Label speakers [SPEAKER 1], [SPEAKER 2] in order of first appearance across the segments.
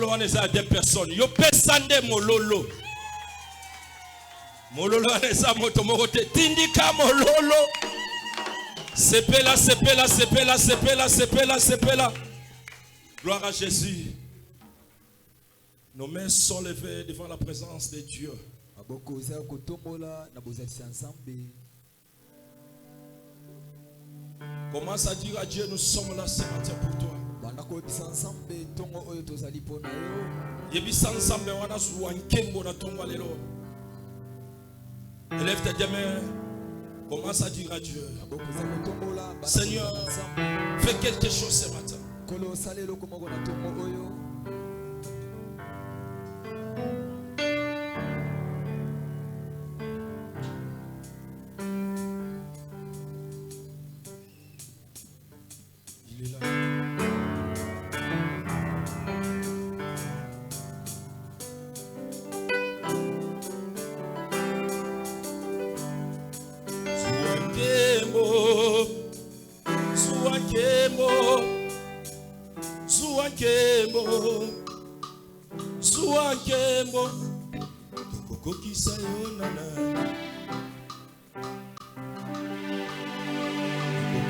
[SPEAKER 1] On est à deux personnes. Yo pesande mololo. Mololo anesa moto morote tindika mololo. Sepela, sepela, sepela, sepela, sepela, sepela. Gloire à Jésus. Nos mains sont levées devant la présence de Dieu. Commence à dire à Dieu, nous sommes là ce matin pour toi. Élève tes deux mains. Commence à dire à Dieu, Seigneur, fais quelque chose ce matin. Il est là. Suankembo kokokisa yonana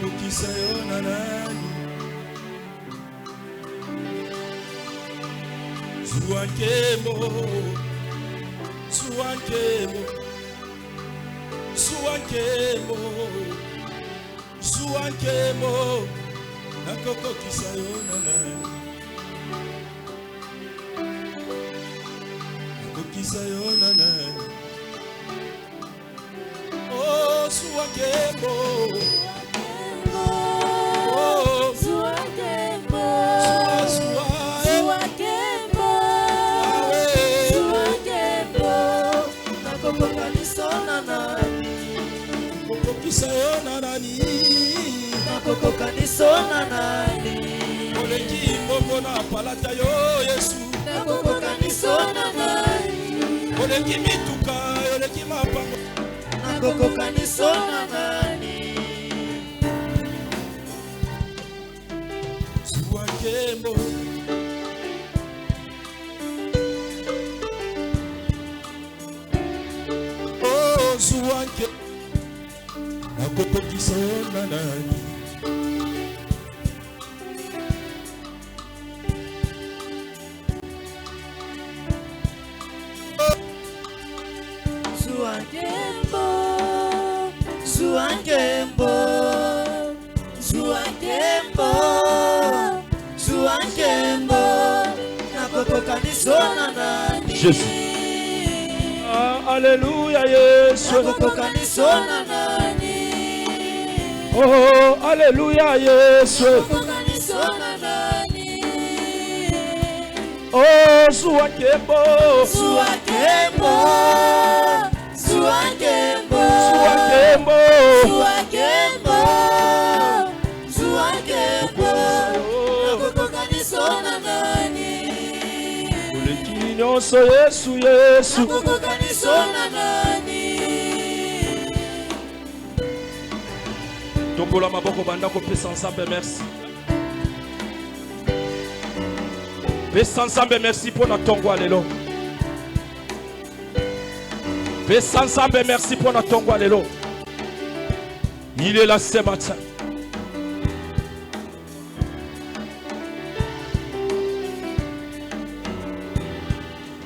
[SPEAKER 1] kokokisa yonana Suankembo Suankembo Suankembo Suankembo nakokokisa yonana Oh, Suankembo. Oh, Suankembo. Suankembo. Suankembo. Nakokokanisona nani. Nakokokanisona nani. Nakokokanisona nani. Oleki mbongo na palata yo Yesu. Nakokokanisona nani. Oleki mituka, oleki mapango. Nakokokanisona nani. Suankembo. Oh, Suankembo. Nakokokanisona nani.
[SPEAKER 2] Suankembo, Suankembo, Suankembo, Suankembo, nakokokanisona nani.
[SPEAKER 1] Jésus. Alléluia, Yesu.
[SPEAKER 2] Nakokokanisona nani.
[SPEAKER 1] Oh, alléluia, Yesu.
[SPEAKER 2] Nakokokanisona nani.
[SPEAKER 1] Oh, Suankembo.
[SPEAKER 2] Suankembo. Suankembo,
[SPEAKER 1] Suankembo,
[SPEAKER 2] Suankembo, Suankembo, nakokokanisona nani.
[SPEAKER 1] Oleki nyonso Yesu, Yesu.
[SPEAKER 2] Nakokokanisona nani.
[SPEAKER 1] Tombola maboko banda kopesa ensemble merci. Pesa ensemble merci pour notre tongo lelo. Pesa ensemble merci pour notre tongo lelo. Il est là ce matin.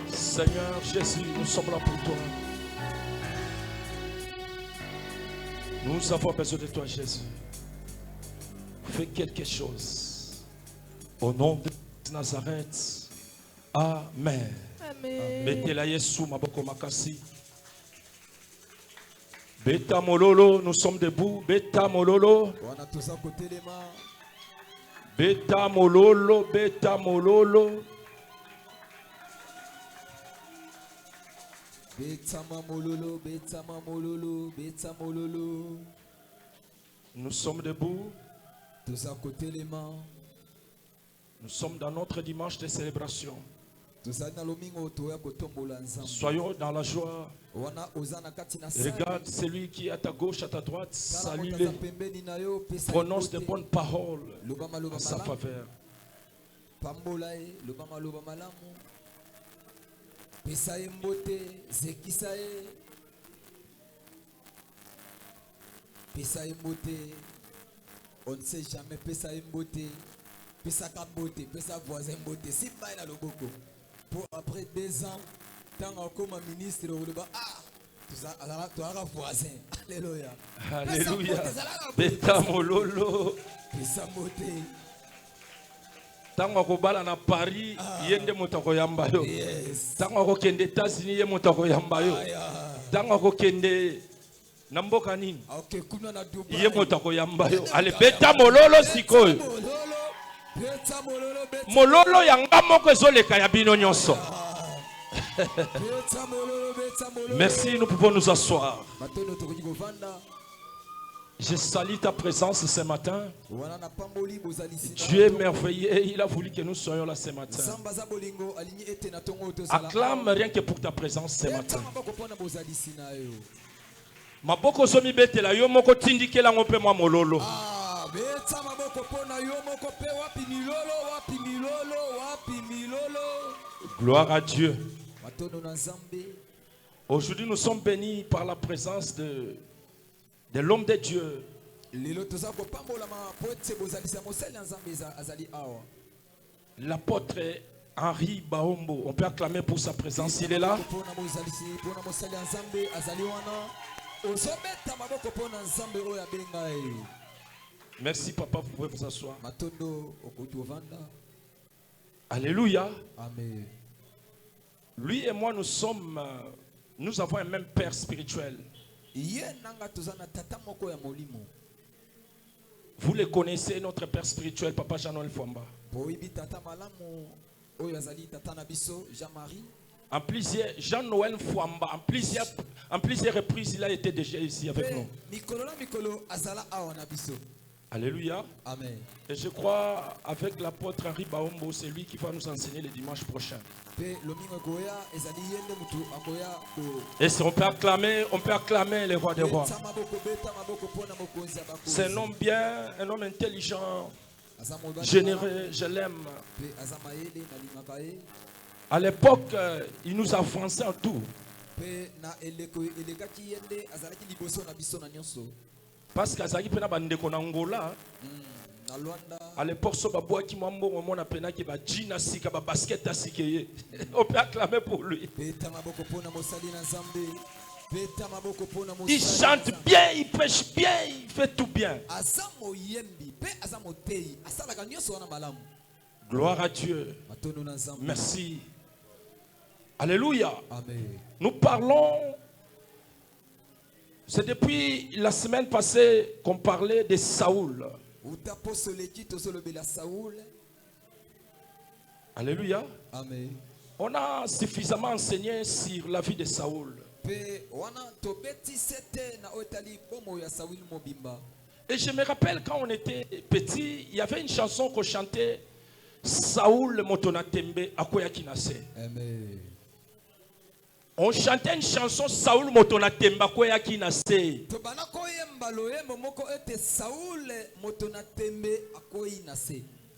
[SPEAKER 1] Seigneur Jésus, nous sommes là pour toi. Nous avons besoin de toi, Jésus. Fais quelque chose. Au nom de Nazareth. Amen.
[SPEAKER 2] Amen.
[SPEAKER 1] Mettez-la Yesu maboko makasi. Beta mololo, nous sommes debout. Beta mololo. Beta mololo, beta mololo.
[SPEAKER 3] Betama mololo, betama mololo, betama mololo.
[SPEAKER 1] Nous sommes debout.
[SPEAKER 3] Tous à côté les mains.
[SPEAKER 1] Nous sommes dans notre dimanche de célébration. Soyons dans la joie. Regarde celui qui est à ta gauche, à ta droite. Salue-le. Prononce de bonnes paroles en sa faveur.
[SPEAKER 3] pambola ye loba maloba malamu pesa ye mbote zekisa ye pesa ye mbote on ne sait jamais pesa ye mbote pesa ka mbote pesa voisin mbote si baye na loboko pour après 2 ans tant comme ministre oloba tu as voisin alléluia
[SPEAKER 1] Alléluia beta mololo
[SPEAKER 3] pesa mbote
[SPEAKER 1] tango akobala na Paris yende moto akoyamba yo tango akokende États-Unis ye moto akoyamba yo tango akokende na mboka nini ye moto akoyamba yo ale beta mololo sikoyo mololo yanga moko ezoleka ya bino nyonso. Merci, nous pouvons nous asseoir. Je salue ta présence ce matin. Dieu est merveilleux, il a voulu que nous soyons là ce matin. Acclame rien que pour ta présence ce matin. Maboko zomi betela yo moko tindikela ngope mwa mololo. Gloire à Dieu. Aujourd'hui nous sommes bénis par la présence de l'homme de Dieu. L'apôtre Henri Baombo. On peut acclamer pour sa présence. Il est là. Merci papa, vous pouvez vous asseoir. Alléluia.
[SPEAKER 3] Amen.
[SPEAKER 1] Lui et moi nous avons un même père spirituel. Vous le connaissez, notre père spirituel, papa Jean-Noël Fwamba. En plusieurs, Jean-Noël Fwamba, en plusieurs reprises, il a été déjà ici avec nous. Alléluia.
[SPEAKER 3] Amen.
[SPEAKER 1] Et je crois avec l'apôtre Henri Baombo, c'est lui qui va nous enseigner le dimanche prochain. Et si on peut acclamer le roi des rois. C'est un homme bien, un homme intelligent, généreux, je l'aime. À l'époque, il nous a français en tout. Parce qu'Azaki pena bandeko na Angola. À l'époque, so baboa ki mwambo on a pena ki ba jina sika ba basket asikeye. On peut acclamer pour lui. Il chante bien, il prêche bien, il fait tout bien. Gloire à Dieu. Merci. Alléluia.
[SPEAKER 3] Amen.
[SPEAKER 1] Nous parlons. C'est depuis la semaine passée qu'on parlait de Saoul. Alléluia.
[SPEAKER 3] Amen.
[SPEAKER 1] On a suffisamment enseigné sur la vie de Saoul. Et je me rappelle quand on était petit, il y avait une chanson qu'on chantait, Saoul Motonatembe Akoyakinase.
[SPEAKER 3] Amen.
[SPEAKER 1] On chantait une chanson Saoul Motonatembe Akoyakinase.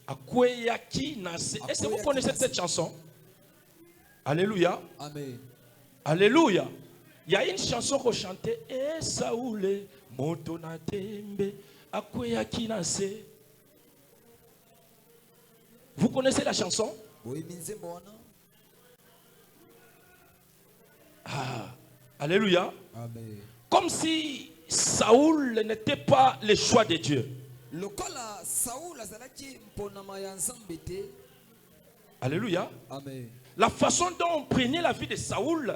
[SPEAKER 1] Akoyakinase. Est-ce que vous connaissez cette chanson? Alléluia.
[SPEAKER 3] Amen.
[SPEAKER 1] Alléluia. Il y a une chanson qu'on chantait, eh Saoul Motonatembe Akoyakinase. Vous connaissez la chanson? Ah, alléluia.
[SPEAKER 3] Amen.
[SPEAKER 1] Comme si Saoul n'était pas le choix de Dieu. Alléluia.
[SPEAKER 3] Amen.
[SPEAKER 1] La façon dont on prenait la vie de Saoul,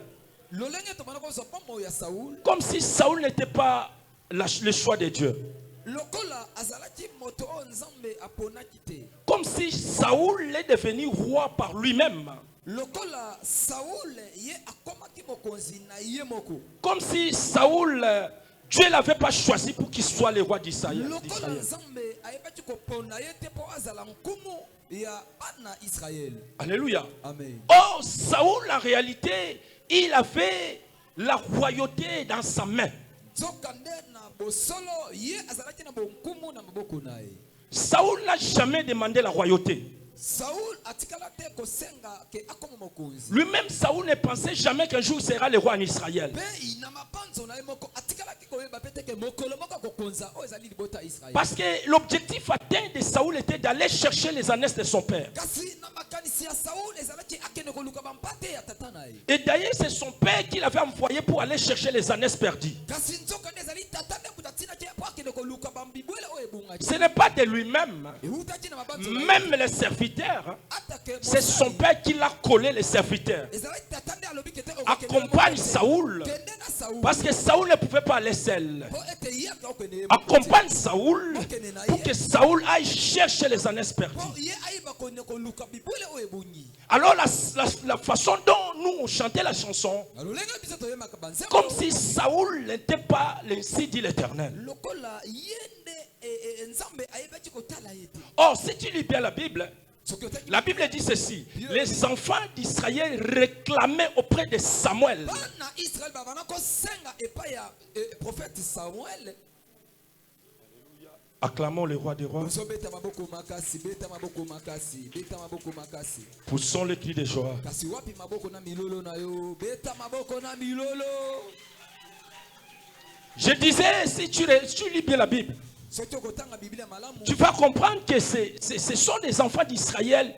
[SPEAKER 1] comme si Saoul n'était pas le choix de Dieu. Comme si Saoul est devenu roi par lui-même. Comme si Saoul, Dieu ne l'avait pas choisi pour qu'il soit le roi d'Israël. Alléluia.
[SPEAKER 3] Amen.
[SPEAKER 1] Or, Saoul, en réalité, il avait la royauté dans sa main.
[SPEAKER 3] Saoul
[SPEAKER 1] Saoul n'a jamais demandé la royauté.
[SPEAKER 3] Saul atikala te kosenga ke akoma mokonzi.
[SPEAKER 1] Lui-même, Saoul ne pensait jamais qu'un jour il sera le roi en Israël.
[SPEAKER 3] Pe ina mabanzo na moko atikala ke koyeba pete ke mokolo moko kokonza o ezali libota Israël.
[SPEAKER 1] Parce que l'objectif atteint de Saoul était d'aller chercher les ânesses de son père.
[SPEAKER 3] Kasi na makanisi ya Saul ezalaki akende koluka bampate ya tata na ye.
[SPEAKER 1] Et d'ailleurs, c'est son père qui l'avait envoyé pour aller chercher les ânesses perdues.
[SPEAKER 3] Kasi nzoka ezali tata ne kutatina ke po akende koluka bambibwele o ebunga.
[SPEAKER 1] Ce n'est pas de lui-même.
[SPEAKER 3] Eutaki na mabanzo.
[SPEAKER 1] Même les serviteurs, c'est son père qui l'a collé, les serviteurs. Accompagne Saoul. Parce que Saoul ne pouvait pas aller seul. Accompagne Saoul pour que Saoul aille chercher les ânesses perdues. Alors la façon dont nous on chantait la chanson, comme si Saoul n'était pas l'ainsi dit l'Éternel. Or, si tu lis bien la Bible dit ceci: les enfants d'Israël réclamaient auprès de Samuel. Acclamons le roi des rois. Poussons le cri de joie. Je disais, si tu lis bien la Bible, tu vas comprendre que ce sont des enfants d'Israël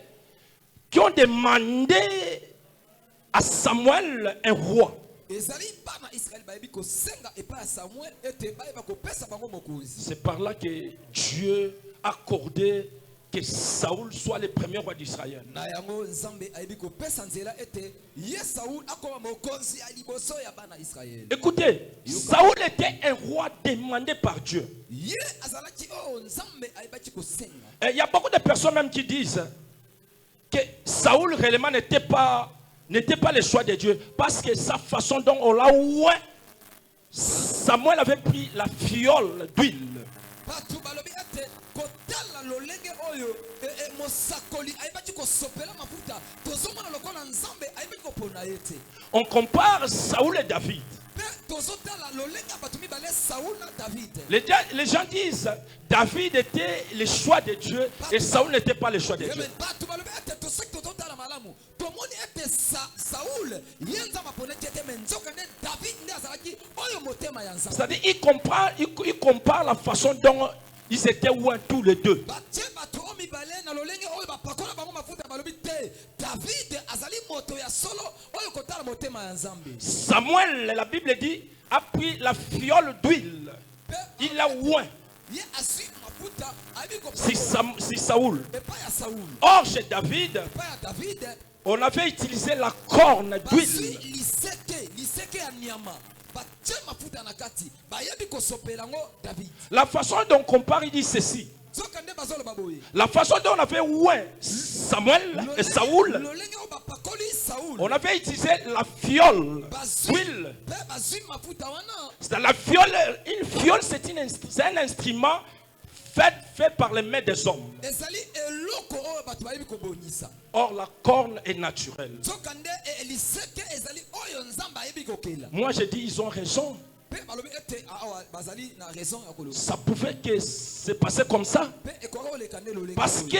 [SPEAKER 1] qui ont demandé à Samuel un roi. C'est par là que Dieu a accordé que Saoul soit le premier roi d'Israël. Écoutez, Saoul était un roi demandé par Dieu. Il y a beaucoup de personnes même qui disent que Saoul réellement n'était pas le choix de Dieu, parce que sa façon dont on l'a oué, Samuel avait pris la fiole d'huile. On compare Saoul et David. Les gens disent David était le choix de Dieu et Saoul n'était pas le choix de Dieu. C'est-à-dire il compare la façon dont ils étaient ouins tous les deux. Samuel, la Bible dit, a pris la fiole d'huile. Il l'a ouin. Si Saoul. Or, chez David, on avait utilisé la corne d'huile. La façon dont on compare, il dit ceci. La façon dont on avait oué Samuel et Saoul, on avait utilisé la fiole d'huile. La fiole, une fiole, c'est un instrument fait par les mains des hommes. Or, la corne est naturelle. Moi, je dis, ils ont raison. Ça pouvait que se passer comme ça. Parce que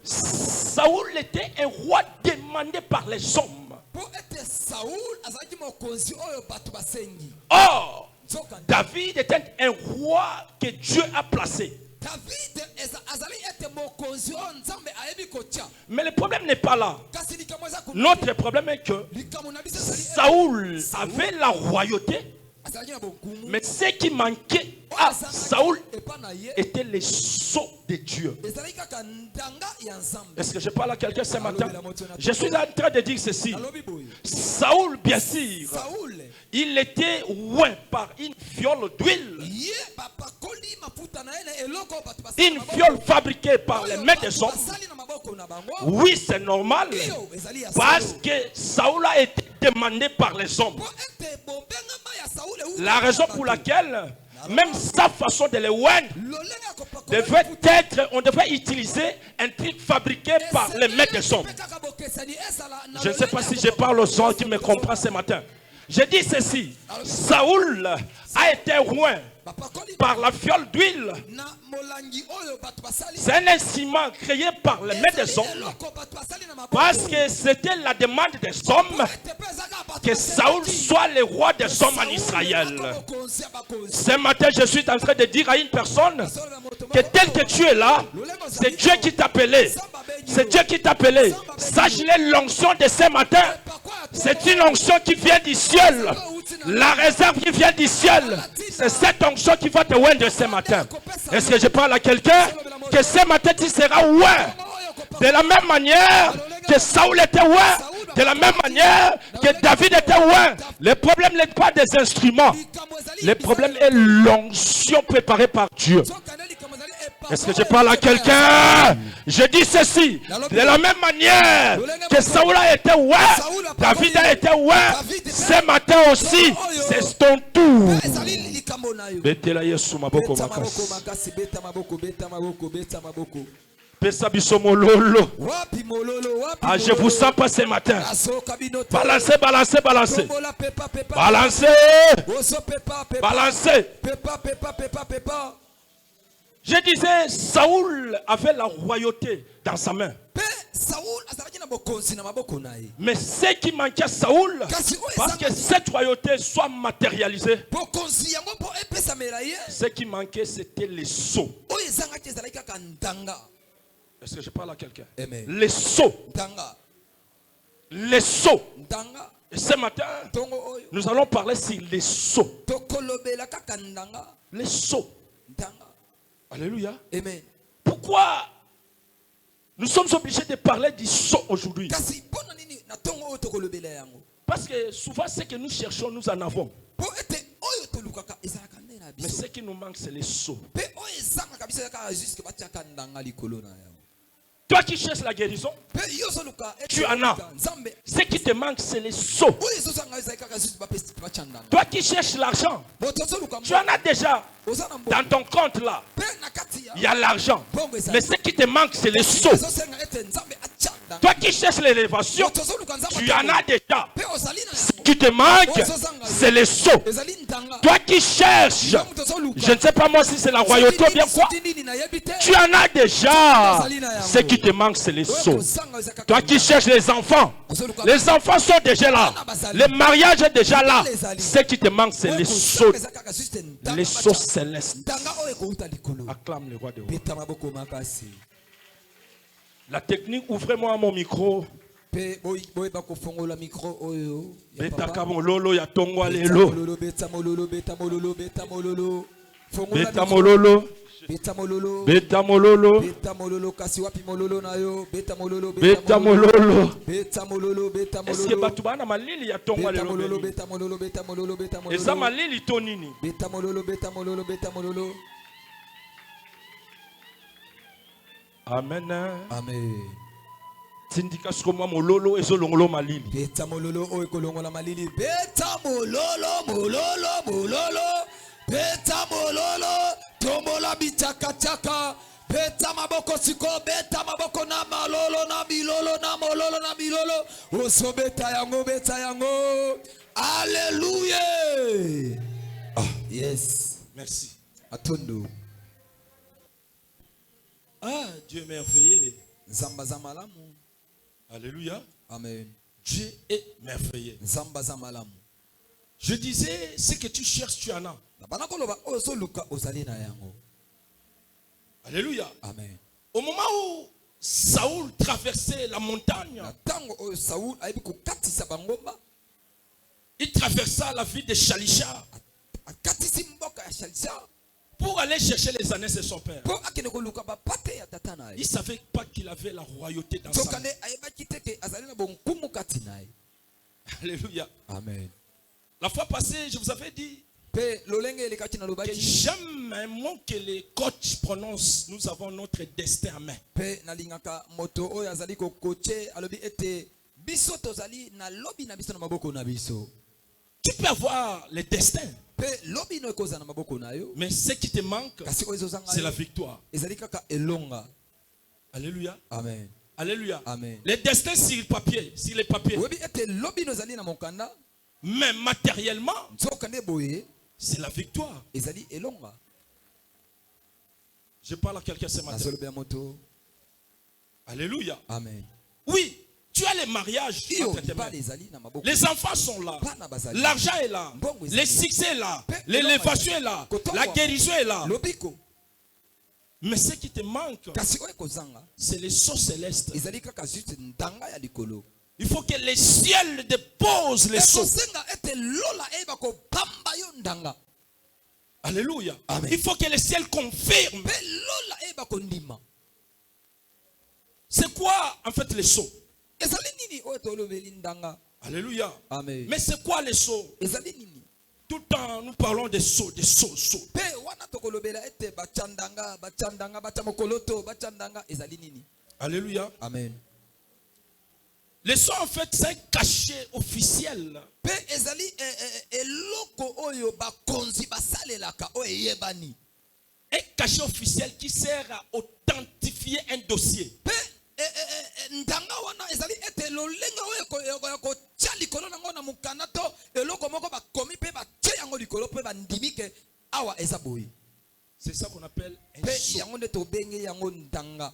[SPEAKER 1] Saoul était un roi demandé par les hommes. Or, David était un roi que Dieu a placé. Mais le problème n'est pas là. Notre problème est que Saoul avait la royauté, mais ce qui manquait à Saoul était les sceaux de Dieu. Est-ce que je parle à quelqu'un ce matin? Je suis en train de dire ceci. Saoul, bien sûr, il était oint par une fiole d'huile. Une fiole fabriquée par les mains des hommes. Oui, c'est normal. Parce que Saoul a été demandé par les hommes. La raison pour laquelle même sa façon de les oindre devait être, on devait utiliser un truc fabriqué par les mains des hommes. Je ne sais pas si je parle aux gens qui me comprennent ce matin. Je dis ceci. Saoul a été oint par la fiole d'huile. C'est un instrument créé par les mains des hommes. Parce que c'était la demande des hommes que Saoul soit le roi des hommes en Israël. Ce matin, je suis en train de dire à une personne que tel que tu es là, c'est Dieu qui t'a appelé. C'est Dieu qui t'a appelé. Sache-le, l'onction de ce matin, c'est une onction qui vient du ciel. La réserve qui vient du ciel, c'est cette onction qui va te oindre ce matin. Est-ce que je parle à quelqu'un? Que ce matin tu seras oint. De la même manière que Saoul était oint, de la même manière que David était oint. Le problème n'est pas des instruments. Le problème est l'onction préparée par Dieu. Est-ce que je parle à quelqu'un? Je dis ceci. De la même manière que Saoul a été oint, David a été oint. Ce matin aussi, c'est ton tour. Ah, je vous sens pas ce matin. Balancez, balancez, balancez. Balancez. Balancez. Je disais, Saoul avait la royauté dans sa main. Mais ce qui manquait à Saoul, parce que cette royauté soit matérialisée, ce qui manquait, c'était les sceaux. Est-ce que je parle à quelqu'un? Les sceaux. Les sceaux. Et ce matin, nous allons parler sur les sceaux. Les sceaux. Alléluia.
[SPEAKER 3] Amen.
[SPEAKER 1] Pourquoi nous sommes obligés de parler du sceau aujourd'hui? Parce que souvent ce que nous cherchons, nous en avons. Mais ce qui nous manque, c'est les sceaux. Toi qui cherches la guérison, tu en as. Ce qui te manque, c'est les sceaux. Toi qui cherches l'argent, tu en as déjà. Dans ton compte là, il y a l'argent. Mais ce qui te manque, c'est les sceaux. Toi qui cherches l'élévation, tu en as déjà. Ce qui te manque, c'est les sceaux. Toi qui cherches, je ne sais pas moi si c'est la royauté ou bien quoi, tu en as déjà. Ce qui te manque, c'est les sceaux. Toi qui cherches les enfants sont déjà là. Le mariage est déjà là. Ce qui te manque, c'est les sceaux. Les sceaux célestes. Acclame le roi de rois. La technique, ouvrez-moi mon micro. Betaka mololo ya tongwa lelo. Beta mololo. Beta mololo. Beta mololo. Beta mololo. Est-ce que batubana malili ya tongwa lelo? Eza malili tonini. Beta mololo. Amen.
[SPEAKER 3] Amen.
[SPEAKER 1] Tindika sukoma mololo ezolongolo malili.
[SPEAKER 3] Beta mololo o ekolongola malili. Beta mololo. Beta mololo. Tombola bichaka. Beta maboko siko. Beta maboko na malolo na bilolo na mololo na bilolo. Oso beta yango. Alléluia. Ah, yes.
[SPEAKER 1] Merci.
[SPEAKER 3] Atondo.
[SPEAKER 1] Ah, Dieu est merveilleux.
[SPEAKER 3] Zamba zamalamu.
[SPEAKER 1] Alléluia.
[SPEAKER 3] Amen.
[SPEAKER 1] Dieu est merveilleux.
[SPEAKER 3] Zamba zamalamu.
[SPEAKER 1] Je disais, ce que tu cherches, tu en as. Alléluia.
[SPEAKER 3] Amen.
[SPEAKER 1] Au moment où Saoul traversait la montagne, il traversa la ville de Shalisha pour aller chercher les années de son père. Il ne savait pas qu'il avait la royauté dans sa main. Alléluia.
[SPEAKER 3] Amen.
[SPEAKER 1] La fois passée, je vous avais dit que j'aime un mot que les coachs prononcent. Nous avons notre destin en main. Tu peux avoir le destin, mais ce qui te manque, c'est la victoire. Alléluia.
[SPEAKER 3] Amen.
[SPEAKER 1] Alléluia.
[SPEAKER 3] Amen.
[SPEAKER 1] Le destin sur le papier, Mais matériellement,
[SPEAKER 3] nzokande boye
[SPEAKER 1] c'est la victoire.
[SPEAKER 3] ezali elonga
[SPEAKER 1] Je parle à quelqu'un ce matin.
[SPEAKER 3] nazoloba moto.
[SPEAKER 1] Alléluia.
[SPEAKER 3] Amen.
[SPEAKER 1] Oui, tu as les mariages
[SPEAKER 3] Iyo
[SPEAKER 1] entre tes mains.
[SPEAKER 3] libala ezali na maboko.
[SPEAKER 1] Les enfants sont là.
[SPEAKER 3] Bana bazali.
[SPEAKER 1] L'argent est là.
[SPEAKER 3] Mbongo ezali.
[SPEAKER 1] Le succès est là.
[SPEAKER 3] Pe-
[SPEAKER 1] L'élévation est là.
[SPEAKER 3] Kotongo.
[SPEAKER 1] La guérison est là.
[SPEAKER 3] lobiko
[SPEAKER 1] Mais ce qui te manque,
[SPEAKER 3] kasi oyo kozanga
[SPEAKER 1] c'est les sceaux célestes.
[SPEAKER 3] ezali kaka juste ndanga ya likolo.
[SPEAKER 1] Il faut que les ciels déposent les sceaux.
[SPEAKER 3] ekosenga ete lola eyeba kopamba yo ndanga.
[SPEAKER 1] Alléluia.
[SPEAKER 3] Amen.
[SPEAKER 1] Il faut que les ciels confirment.
[SPEAKER 3] mpe lola eyeba kondima.
[SPEAKER 1] C'est quoi en fait les sceaux?
[SPEAKER 3] ezali nini oyo tolobeli ndanga.
[SPEAKER 1] Alléluia.
[SPEAKER 3] Amen.
[SPEAKER 1] Mais c'est quoi les sceaux?
[SPEAKER 3] ezali nini
[SPEAKER 1] Tout le temps nous parlons des sceaux, sceaux.
[SPEAKER 3] mpe wana tokolobela ete bachandanga bacha mokoloto bachandanga ezali nini.
[SPEAKER 1] Alléluia.
[SPEAKER 3] Amen.
[SPEAKER 1] Les sceaux en fait c'est un cachet officiel.
[SPEAKER 3] mpe ezali eloko oyo bakonzi basalelaka oyo eyebani.
[SPEAKER 1] Un cachet officiel qui sert à authentifier un dossier.
[SPEAKER 3] mpe ndanga wana ezali ete lolenge oyo ya kotia likolo nango na mokanda to eloko moko bakomi mpe batie yango likolo mpe bandimi ke awa eza boye.
[SPEAKER 1] C'est ça qu'on appelle un
[SPEAKER 3] mpe
[SPEAKER 1] sceau.
[SPEAKER 3] yango nde tobenge yango ndanga.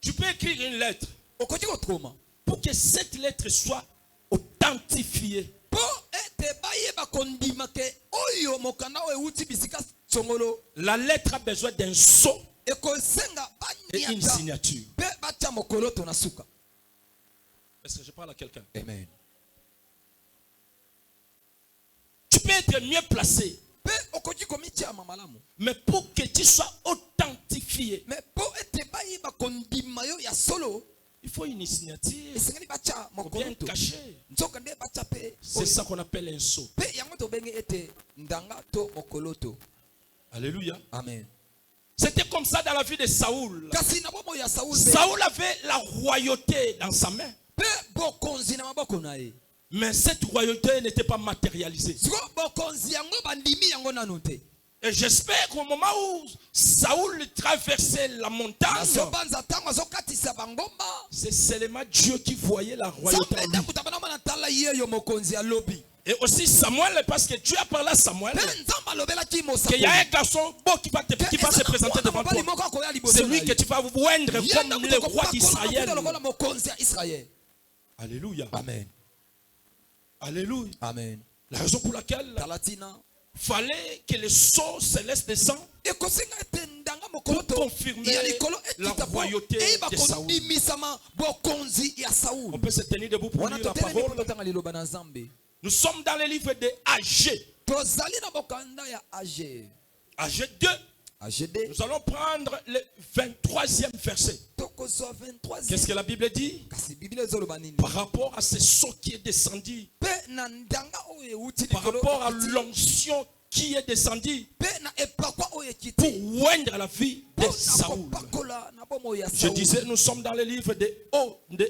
[SPEAKER 1] Tu peux écrire une lettre
[SPEAKER 3] okoki kokoma
[SPEAKER 1] pour que cette lettre soit authentifiée.
[SPEAKER 3] mpo ete bayeba kondima ke oyo mokanda oyo euti bisika songolo.
[SPEAKER 1] La lettre a besoin d'un sceau
[SPEAKER 3] ekosenga
[SPEAKER 1] et une
[SPEAKER 3] baniata
[SPEAKER 1] signature.
[SPEAKER 3] mpe batia mokoloto na suka.
[SPEAKER 1] Est-ce que je parle à quelqu'un?
[SPEAKER 3] Amen.
[SPEAKER 1] Tu peux être mieux placé,
[SPEAKER 3] mpe okoki komitiama malamu
[SPEAKER 1] mais pour que tu sois authentifié,
[SPEAKER 3] me mpo ete bayeba kondima yo ya solo
[SPEAKER 1] il faut une signature
[SPEAKER 3] esengeli batia
[SPEAKER 1] ou bien
[SPEAKER 3] mokoloto
[SPEAKER 1] caché.
[SPEAKER 3] nzoka nde batia mpe
[SPEAKER 1] C'est ça qu'on appelle un sceau.
[SPEAKER 3] mpe yango tobenge ete ndanga to mokoloto.
[SPEAKER 1] Alléluia.
[SPEAKER 3] Amen.
[SPEAKER 1] C'était comme ça dans la vie de Saoul.
[SPEAKER 3] kasi na bomoi ya saul mpe
[SPEAKER 1] Saoul avait la royauté dans sa main.
[SPEAKER 3] mpe bokonzi na maboko na ye.
[SPEAKER 1] Mais cette royauté n'était pas matérialisée.
[SPEAKER 3] siko bokonzi yango bandimi yango nanu te.
[SPEAKER 1] Et j'espère qu'au moment où Saoul traversait la montagne,
[SPEAKER 3] azobanza ntango azokatisa bangomba
[SPEAKER 1] c'est seulement Dieu qui voyait la royauté
[SPEAKER 3] nzambe
[SPEAKER 1] en
[SPEAKER 3] nde
[SPEAKER 1] lui.
[SPEAKER 3] kuta bana mwana tala ye yo mokonzi alobi.
[SPEAKER 1] Et aussi Samuel, parce que Dieu a parlé à Samuel,
[SPEAKER 3] mpe nzambe alobelaki
[SPEAKER 1] qu'il y a un garçon beau qui va se présenter devant toi.
[SPEAKER 3] moko akoya liboso
[SPEAKER 1] C'est
[SPEAKER 3] na
[SPEAKER 1] lui
[SPEAKER 3] ye.
[SPEAKER 1] que tu vas oindre
[SPEAKER 3] Ye
[SPEAKER 1] comme
[SPEAKER 3] nde
[SPEAKER 1] le
[SPEAKER 3] kuta
[SPEAKER 1] roi
[SPEAKER 3] kopakola
[SPEAKER 1] d'Israël.
[SPEAKER 3] akuta lokola mokonzi ya israel.
[SPEAKER 1] Alléluia.
[SPEAKER 3] Amen.
[SPEAKER 1] Alléluia.
[SPEAKER 3] Amen.
[SPEAKER 1] La raison pour laquelle
[SPEAKER 3] talatina
[SPEAKER 1] fallait que le sceau céleste descende
[SPEAKER 3] ekosenga ete ndanga
[SPEAKER 1] pour
[SPEAKER 3] mokoloto
[SPEAKER 1] confirmer
[SPEAKER 3] ya likolo
[SPEAKER 1] la
[SPEAKER 3] etita po
[SPEAKER 1] royauté
[SPEAKER 3] eyeba
[SPEAKER 1] de Saoul.
[SPEAKER 3] kondimisama bokonzi ya
[SPEAKER 1] On
[SPEAKER 3] saul.
[SPEAKER 1] peut se tenir debout pour
[SPEAKER 3] wana
[SPEAKER 1] lire la
[SPEAKER 3] totelemi mpo
[SPEAKER 1] parole.
[SPEAKER 3] totanga liloba na nzambe.
[SPEAKER 1] Nous sommes dans le livre de AG.
[SPEAKER 3] tozali na bokanda ya ag
[SPEAKER 1] AG 2.
[SPEAKER 3] agd
[SPEAKER 1] Nous allons prendre le 23e verset.
[SPEAKER 3] tokozwa
[SPEAKER 1] Qu'est-ce
[SPEAKER 3] 23
[SPEAKER 1] que la Bible dit
[SPEAKER 3] kasi biblia ezoloba nini
[SPEAKER 1] par rapport à ce sceau qui est descendu,
[SPEAKER 3] mpe na ndanga oyo euti
[SPEAKER 1] par
[SPEAKER 3] likolo
[SPEAKER 1] rapport à
[SPEAKER 3] ekiti,
[SPEAKER 1] l'onction qui est descendue
[SPEAKER 3] mpe na epakwa oyo
[SPEAKER 1] pour
[SPEAKER 3] ekiti
[SPEAKER 1] oindre la vie de
[SPEAKER 3] mpo na
[SPEAKER 1] Saoul.
[SPEAKER 3] kopakola na bomoi ya
[SPEAKER 1] Je
[SPEAKER 3] saul.
[SPEAKER 1] disais, nous sommes dans le livre de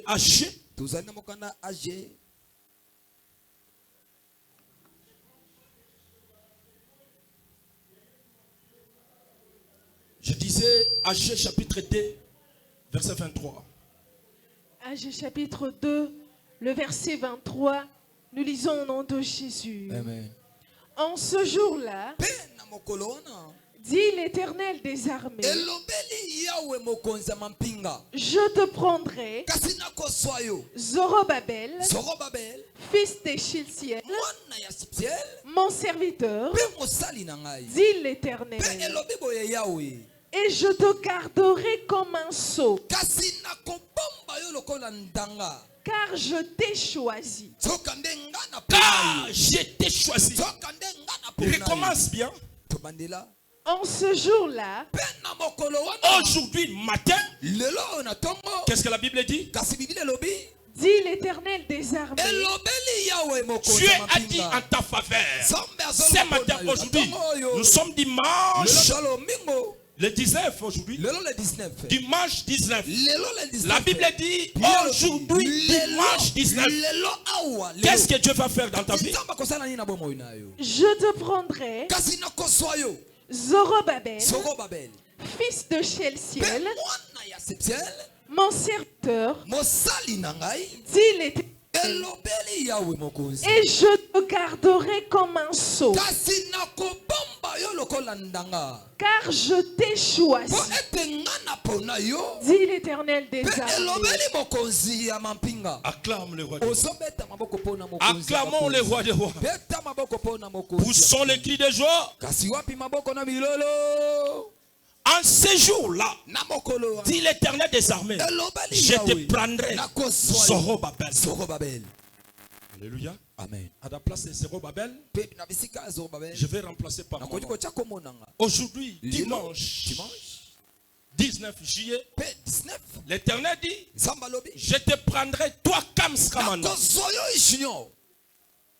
[SPEAKER 1] AG.
[SPEAKER 3] tozali na mokanda ag
[SPEAKER 1] Je disais AG chapitre 2, verset 23.
[SPEAKER 2] Ag chapitre 2, le verset 23, nous lisons au nom de Jésus.
[SPEAKER 3] Amen.
[SPEAKER 2] En ce jour-là,
[SPEAKER 3] mpe na mokolo wana
[SPEAKER 2] dit l'Éternel des armées,
[SPEAKER 3] elobeli yawe mokonzi ya mampinga
[SPEAKER 2] je te prendrai,
[SPEAKER 3] kasi nakozwa yo
[SPEAKER 2] Zorobabel,
[SPEAKER 3] zorobabel
[SPEAKER 2] fils de Shiltiel,
[SPEAKER 3] mwana ya siptiel
[SPEAKER 2] mon serviteur,
[SPEAKER 3] mpe mosali na ngai
[SPEAKER 2] dit
[SPEAKER 3] mpe
[SPEAKER 2] l'Éternel,
[SPEAKER 3] elobi boye yawe
[SPEAKER 2] et je te garderai comme un sceau,
[SPEAKER 3] kasi nakobomba yo lokola ndanga
[SPEAKER 2] car je t'ai choisi.
[SPEAKER 3] soka nde nga na
[SPEAKER 1] Car
[SPEAKER 3] pona
[SPEAKER 1] j'ai été choisi.
[SPEAKER 3] soka nde nga na pona
[SPEAKER 1] Recommence bien.
[SPEAKER 3] tobandela
[SPEAKER 2] En ce jour-là,
[SPEAKER 3] mpe na mokolo wana
[SPEAKER 1] Aujourd'hui matin,
[SPEAKER 3] lelo oyo na ntongo
[SPEAKER 1] qu'est-ce que la Bible dit?
[SPEAKER 3] kasi biblia elobi
[SPEAKER 2] dit l'Éternel des armées,
[SPEAKER 3] elobeli yawe mokonzi
[SPEAKER 1] Dieu
[SPEAKER 3] ya
[SPEAKER 1] a dit en
[SPEAKER 3] mampinga
[SPEAKER 1] ta faveur.
[SPEAKER 3] nzambe
[SPEAKER 1] Ce matin, aujourd'hui, nous sommes dimanche,
[SPEAKER 3] lelo mingo
[SPEAKER 1] le 19 aujourd'hui.
[SPEAKER 3] lelo le 19
[SPEAKER 1] Dimanche 19.
[SPEAKER 3] lelo le 19
[SPEAKER 1] La Bible dit aujourd'hui, dimanche 19.
[SPEAKER 3] lelo awa
[SPEAKER 1] Qu'est-ce que Dieu va faire dans ta vie?
[SPEAKER 3] nzambe akosala nini na bomoi na yo
[SPEAKER 2] je te prendrai,
[SPEAKER 3] kasi nakozwa yo
[SPEAKER 2] Zorobabel,
[SPEAKER 3] zorobabel
[SPEAKER 2] fils de
[SPEAKER 3] mpe
[SPEAKER 2] Sheltiel,
[SPEAKER 3] mwana ya septiel
[SPEAKER 2] mon serviteur,
[SPEAKER 3] mosali na ngai
[SPEAKER 2] dit l'Éternel,
[SPEAKER 3] elobeli
[SPEAKER 2] Et je te garderai comme un sceau. Car je t'ai choisi, dit l'Éternel des armées.
[SPEAKER 1] Acclame le roi des rois. Acclamons le roi des rois. Poussons les cris de joie. En ces jours-là, dit l'Éternel des armées, je te prendrai Zorobabel. Alléluia.
[SPEAKER 3] Amen.
[SPEAKER 1] À la place de Zorobabel, je vais remplacer par moi. Aujourd'hui, dimanche 19 juillet, l'Éternel dit, je te prendrai toi comme Scamanda.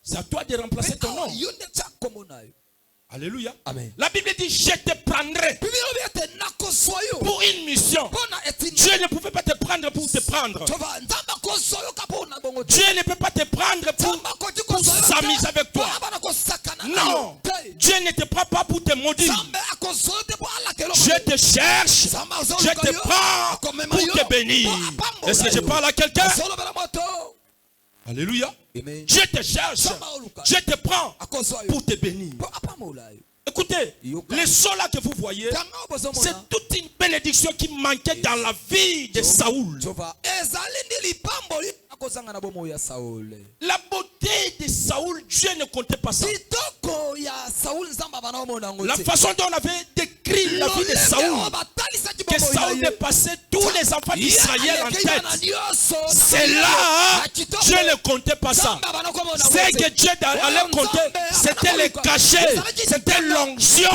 [SPEAKER 1] C'est à toi de remplacer ton nom. Alléluia.
[SPEAKER 3] Amen.
[SPEAKER 1] La Bible dit, je te prendrai pour une mission. Dieu ne pouvait pas te prendre pour te prendre. Dieu ne peut pas te prendre pour s'amuser avec toi. Non. Dieu ne te prend pas pour te maudire. Je te cherche. Je te prends pour te bénir. Est-ce que je parle à quelqu'un? Alléluia.
[SPEAKER 3] Amen.
[SPEAKER 1] Je te cherche. Je te prends pour te bénir. Écoutez, les sceaux là que vous voyez, c'est toute une bénédiction qui manquait dans la vie de Saoul. La beauté de Saoul, Dieu ne comptait pas ça. La façon dont on avait décrit la vie de Saoul, que Saoul dépassait tous les enfants d'Israël en tête. C'est là, Dieu ne comptait pas ça. C'est que Dieu allait compter, c'était le cachet, c'était l'onction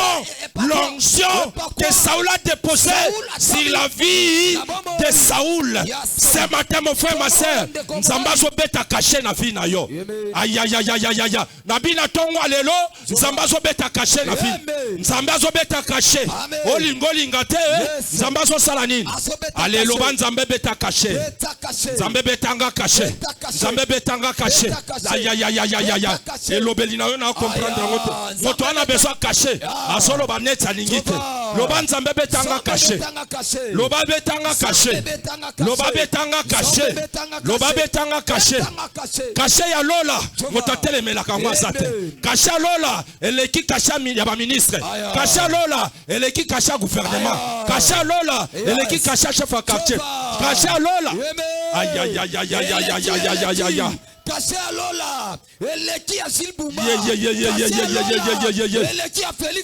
[SPEAKER 1] que Saoul a déposée sur la vie de Saoul. Ce matin, mon frère, ma soeur, Nzamba zo beta caché na vie na yo. Aïe aïe aïe aïe aïe aïe. Nabina tongo alelo, Nzamba zo beta caché na vie. Nzamba zo beta caché. Olingo lingate, Nzamba zo salanine. Alelo ban Nzamba beta caché. Nzamba betanga caché. Nzamba betanga caché. Aïe aïe aïe aïe aïe aïe. Et l'obelina yo na comprendre ngoto. Ngoto ana besoin caché. Asolo ba netsa lingite. Loba Nzamba betanga caché. Loba betanga caché. Loba betanga caché. Loba betanga caché. Caché ya lola mototele melaka ngwasa te. Caché lola eleki caché ya ba ministre. Caché lola eleki caché gouvernement. Caché lola eleki caché chef de quartier. Caché lola. Aïe aïe aïe aïe aïe aïe aïe aïe aïe aïe.
[SPEAKER 3] Caché lola eleki ya Silbuma.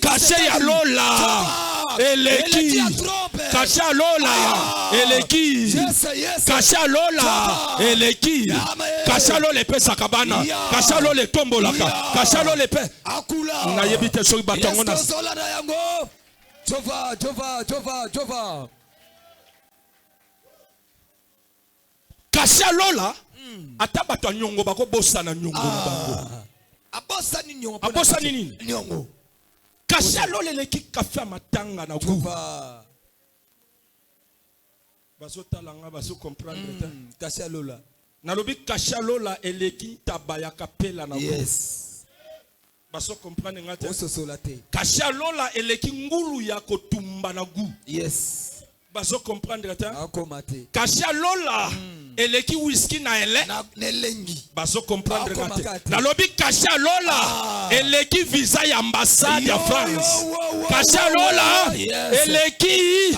[SPEAKER 1] Caché ya lola eleki. Caché lola eleki. Caché lola eleki. Caché lola pesa kabana. Caché lola tombolaka. Caché lola pe. Na yebite so batongo na. Jova. Caché lola ata bato nyongo bako bossa na nyongo bango. Abossa nini nyongo. Caché lola eleki kafa matanga na gu. Baso talanga baso comprendre ta.
[SPEAKER 3] Caché lola.
[SPEAKER 1] Nalobi caché lola eleki tabaya kapela na gu.
[SPEAKER 3] Yes.
[SPEAKER 1] Baso comprendre ngate.
[SPEAKER 3] Oso solate.
[SPEAKER 1] Caché lola eleki ngulu ya kotumba na gu.
[SPEAKER 3] Yes.
[SPEAKER 1] Baso comprendre ta.
[SPEAKER 3] Akomate.
[SPEAKER 1] Caché lola eleki whisky na ele.
[SPEAKER 3] Na nelengi.
[SPEAKER 1] Baso comprendre ngate. Nalobi caché lola eleki visa ya ambassade ya France. Caché lola eleki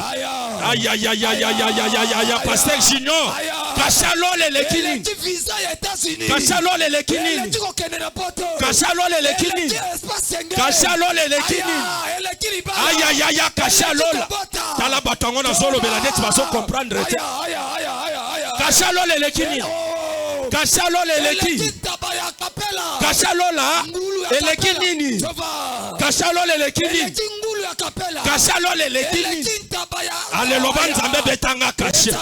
[SPEAKER 1] aïe aïe aïe aïe aïe aïe aïe aïe pasteur Junior. Caché lola eleki nini?
[SPEAKER 3] Visa ya États-Unis.
[SPEAKER 1] Caché lola eleki nini? Caché lola eleki nini? Caché lola eleki nini? Aïe aïe aïe caché lola. Tala batongo na zolo belanete baso comprendre te. Caché lola eleki nini? Caché lola eleki. Caché lola eleki nini? Caché lola eleki nini? Caché lola eleki nini? Ale loba Nzambe betanga caché.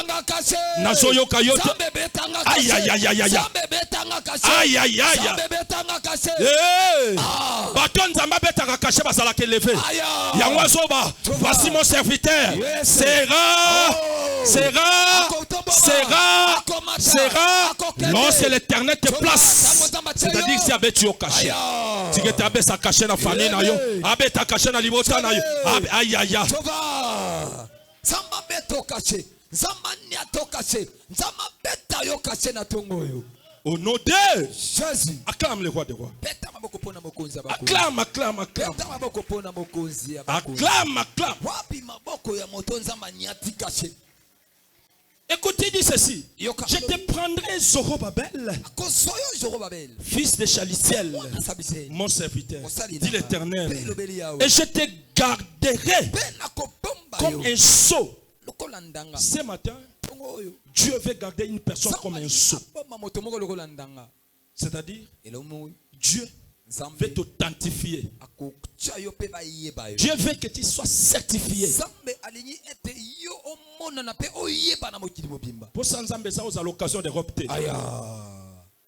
[SPEAKER 1] Nazo yoka yote. Aïe aïe aïe aïe aïe. Aïe aïe aïe. Eh. Baton Nzambe betanga caché basala ke levé. Yango zoba. Voici mon serviteur. Sera lorsque l'Éternel te place. C'est-à-dire si abe tu au caché. Si que tu abe sa caché na famille na yo, abe ta caché na libota na yo. Aïe aïe aïe.
[SPEAKER 3] Zamba beto caché. Zamba nia to caché. Zamba beta yo caché na tongo yo.
[SPEAKER 1] Au nom de
[SPEAKER 3] Jésus.
[SPEAKER 1] acclame le roi des rois.
[SPEAKER 3] Peta maboko pona mokonzi abakonzi.
[SPEAKER 1] Acclame, acclame, acclame.
[SPEAKER 3] Peta maboko pona mokonzi abakonzi.
[SPEAKER 1] Acclame, acclame.
[SPEAKER 3] Wapi maboko ya moto nzamba nyati caché.
[SPEAKER 1] Écoute, il dit ceci.
[SPEAKER 3] Yoka.
[SPEAKER 1] Je te prendrai Zorobabel,
[SPEAKER 3] Kosoyo Zorobabel.
[SPEAKER 1] fils de Chalitiel,
[SPEAKER 3] Sabise.
[SPEAKER 1] mon serviteur,
[SPEAKER 3] Osali
[SPEAKER 1] dit
[SPEAKER 3] na.
[SPEAKER 1] l'Éternel.
[SPEAKER 3] Pe lobeli yawe.
[SPEAKER 1] Et je te garderai
[SPEAKER 3] Pe na kopomba
[SPEAKER 1] comme
[SPEAKER 3] yo.
[SPEAKER 1] un sceau.
[SPEAKER 3] Lokola ndanga.
[SPEAKER 1] Ce matin,
[SPEAKER 3] Tongo oyo.
[SPEAKER 1] Dieu veut garder une personne comme un sceau.
[SPEAKER 3] Bomba moto moko lokola ndanga.
[SPEAKER 1] C'est-à-dire,
[SPEAKER 3] Elomo.
[SPEAKER 1] Dieu
[SPEAKER 3] Nzambe.
[SPEAKER 1] veut t'authentifier.
[SPEAKER 3] Akocha yo pe ba yeba yo.
[SPEAKER 1] Dieu veut que tu sois certifié.
[SPEAKER 3] Nzambe alingi ete yo omona na pe oyeba na mokili mobimba.
[SPEAKER 1] Pour ça, Nzambe, ça, aux l'occasion de repter.
[SPEAKER 3] Aya.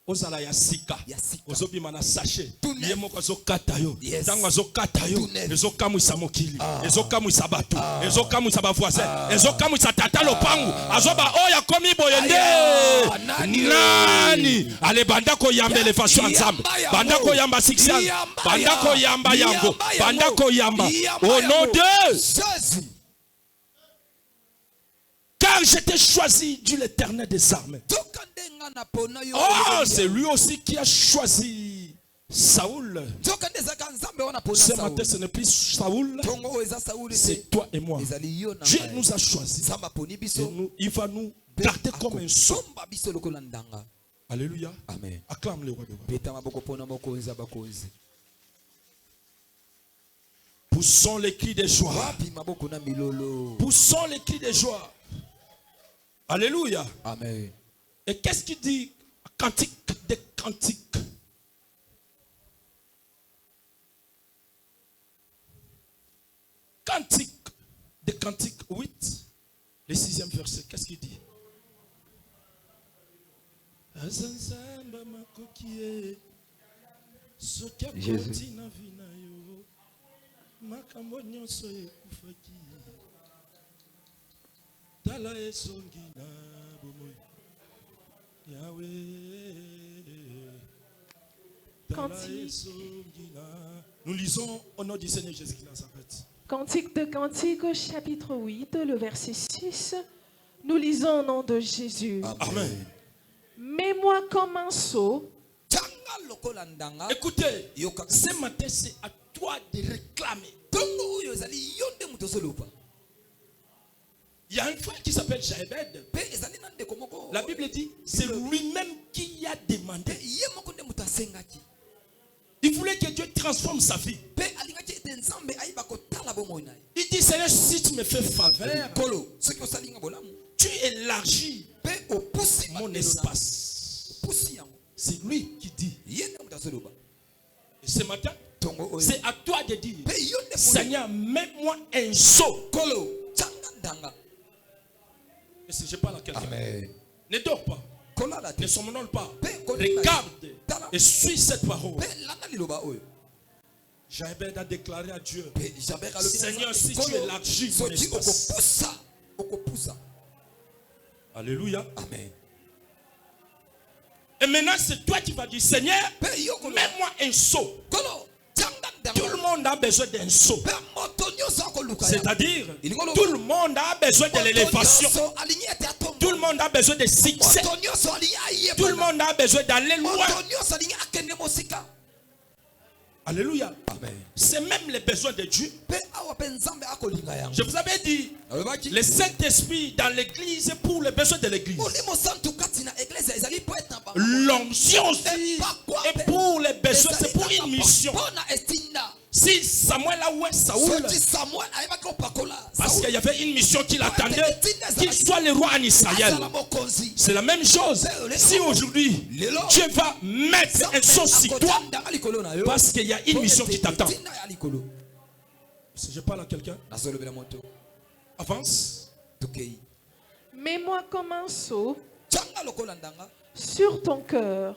[SPEAKER 1] Ozala ya sika.
[SPEAKER 3] Ya sika.
[SPEAKER 1] Ozobima na sachet.
[SPEAKER 3] Tout neuf.
[SPEAKER 1] Yemo azokata yo.
[SPEAKER 3] Yes.
[SPEAKER 1] Tango azokata yo.
[SPEAKER 3] Tout neuf.
[SPEAKER 1] Ezokamwisa mokili. Ezokamwisa bato. Ezokamwisa ba voisin. Ezokamwisa tata lopangu. Azoba oya komi boyende.
[SPEAKER 3] Aya.
[SPEAKER 1] Nani. Ale banda ko yamba elevation ensemble. Banda ko yamba sixan. Banda ko yamba yango. Banda ko yamba. Au nom de
[SPEAKER 3] Jésus.
[SPEAKER 1] car je t'ai choisi, dit l'Éternel des armées. Oh, c'est lui aussi qui a choisi Saoul. Ce matin, ce n'est plus Saoul, c'est toi et moi. Dieu nous a choisis. Il va nous garder comme un sceau. Alléluia.
[SPEAKER 3] Amen.
[SPEAKER 1] Acclame le roi de roi. Poussons les cris de joie. Poussons les cris de joie. Alléluia.
[SPEAKER 3] Amen.
[SPEAKER 1] Et qu'est-ce qu'il dit? Cantique des cantiques. Cantique des cantiques 8, le 6e verset. Qu'est-ce qu'il dit?
[SPEAKER 3] Jésus.
[SPEAKER 1] Nous lisons au nom du Seigneur Jésus qui Nazareth.
[SPEAKER 2] Cantique de Cantique au chapitre 8, le verset 6. Nous lisons au nom de Jésus.
[SPEAKER 1] Amen.
[SPEAKER 2] Mets-moi comme un sceau.
[SPEAKER 1] Écoutez, ce matin c'est à toi de réclamer. Il y a un frère qui s'appelle Jaébed. La Bible dit, c'est lui-même qui a demandé. Il voulait que Dieu transforme sa vie. Il dit, Seigneur, si tu me fais faveur, tu élargis mon espace. C'est lui qui dit. Et ce matin, c'est à toi de dire, Seigneur, mets-moi un sceau. Et si je parle à quelqu'un, ne dors pas, ne somnole pas, regarde et suis cette parole. Jaébed a déclaré à Dieu, Seigneur, si tu élargis mon espace. Alléluia.
[SPEAKER 3] Amen.
[SPEAKER 1] Et maintenant, c'est toi qui vas dire, Seigneur, mets-moi un sceau. Tout le monde a besoin d'un sceau. C'est-à-dire, tout le monde a besoin de l'élévation. Tout le monde a besoin de succès. Tout le monde a besoin d'aller loin. Alléluia. C'est même les besoins de Dieu. Je vous avais dit, le Saint-Esprit dans l'église est pour les besoins de l'église. L'onction aussi est pour les besoins, c'est pour une mission. Si Samuel a oué Saoul, parce qu'il y avait une mission qui l'attendait, qu'il soit le roi en Israël. C'est la même chose. Si aujourd'hui, Dieu va mettre un sceau sur toi, parce qu'il y a une mission qui t'attend. Si je parle à quelqu'un, avance.
[SPEAKER 2] Mets-moi comme un sceau sur ton cœur,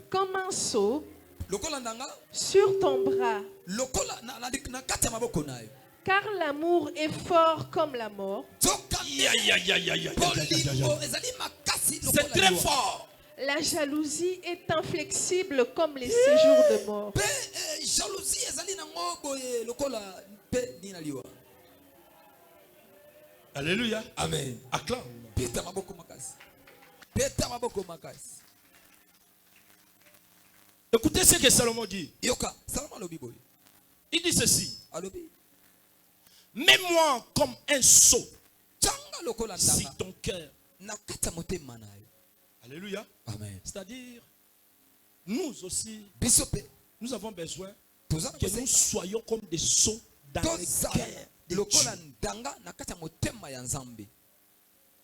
[SPEAKER 2] comme un sceau sur ton bras. Car l'amour est fort comme la mort.
[SPEAKER 1] C'est très fort.
[SPEAKER 2] La jalousie est inflexible comme les séjours de mort.
[SPEAKER 1] Alléluia.
[SPEAKER 3] Amen.
[SPEAKER 1] Acclame. Écoutez ce que Salomon dit.
[SPEAKER 3] Yoka, Salomon lobi boy.
[SPEAKER 1] Il dit ceci.
[SPEAKER 3] Alobi.
[SPEAKER 1] Mets-moi comme un sceau
[SPEAKER 3] Changa lokola
[SPEAKER 1] si
[SPEAKER 3] ndanga.
[SPEAKER 1] ton cœur.
[SPEAKER 3] Na kata motema na yo.
[SPEAKER 1] Alléluia.
[SPEAKER 3] Amen.
[SPEAKER 1] C'est-à-dire, nous aussi,
[SPEAKER 3] Bisope.
[SPEAKER 1] nous avons besoin
[SPEAKER 3] Tozana
[SPEAKER 1] que nous soyons comme des sceaux dans les cœurs de
[SPEAKER 3] lokola
[SPEAKER 1] Dieu.
[SPEAKER 3] ndanga na kata motema ya Nzambe.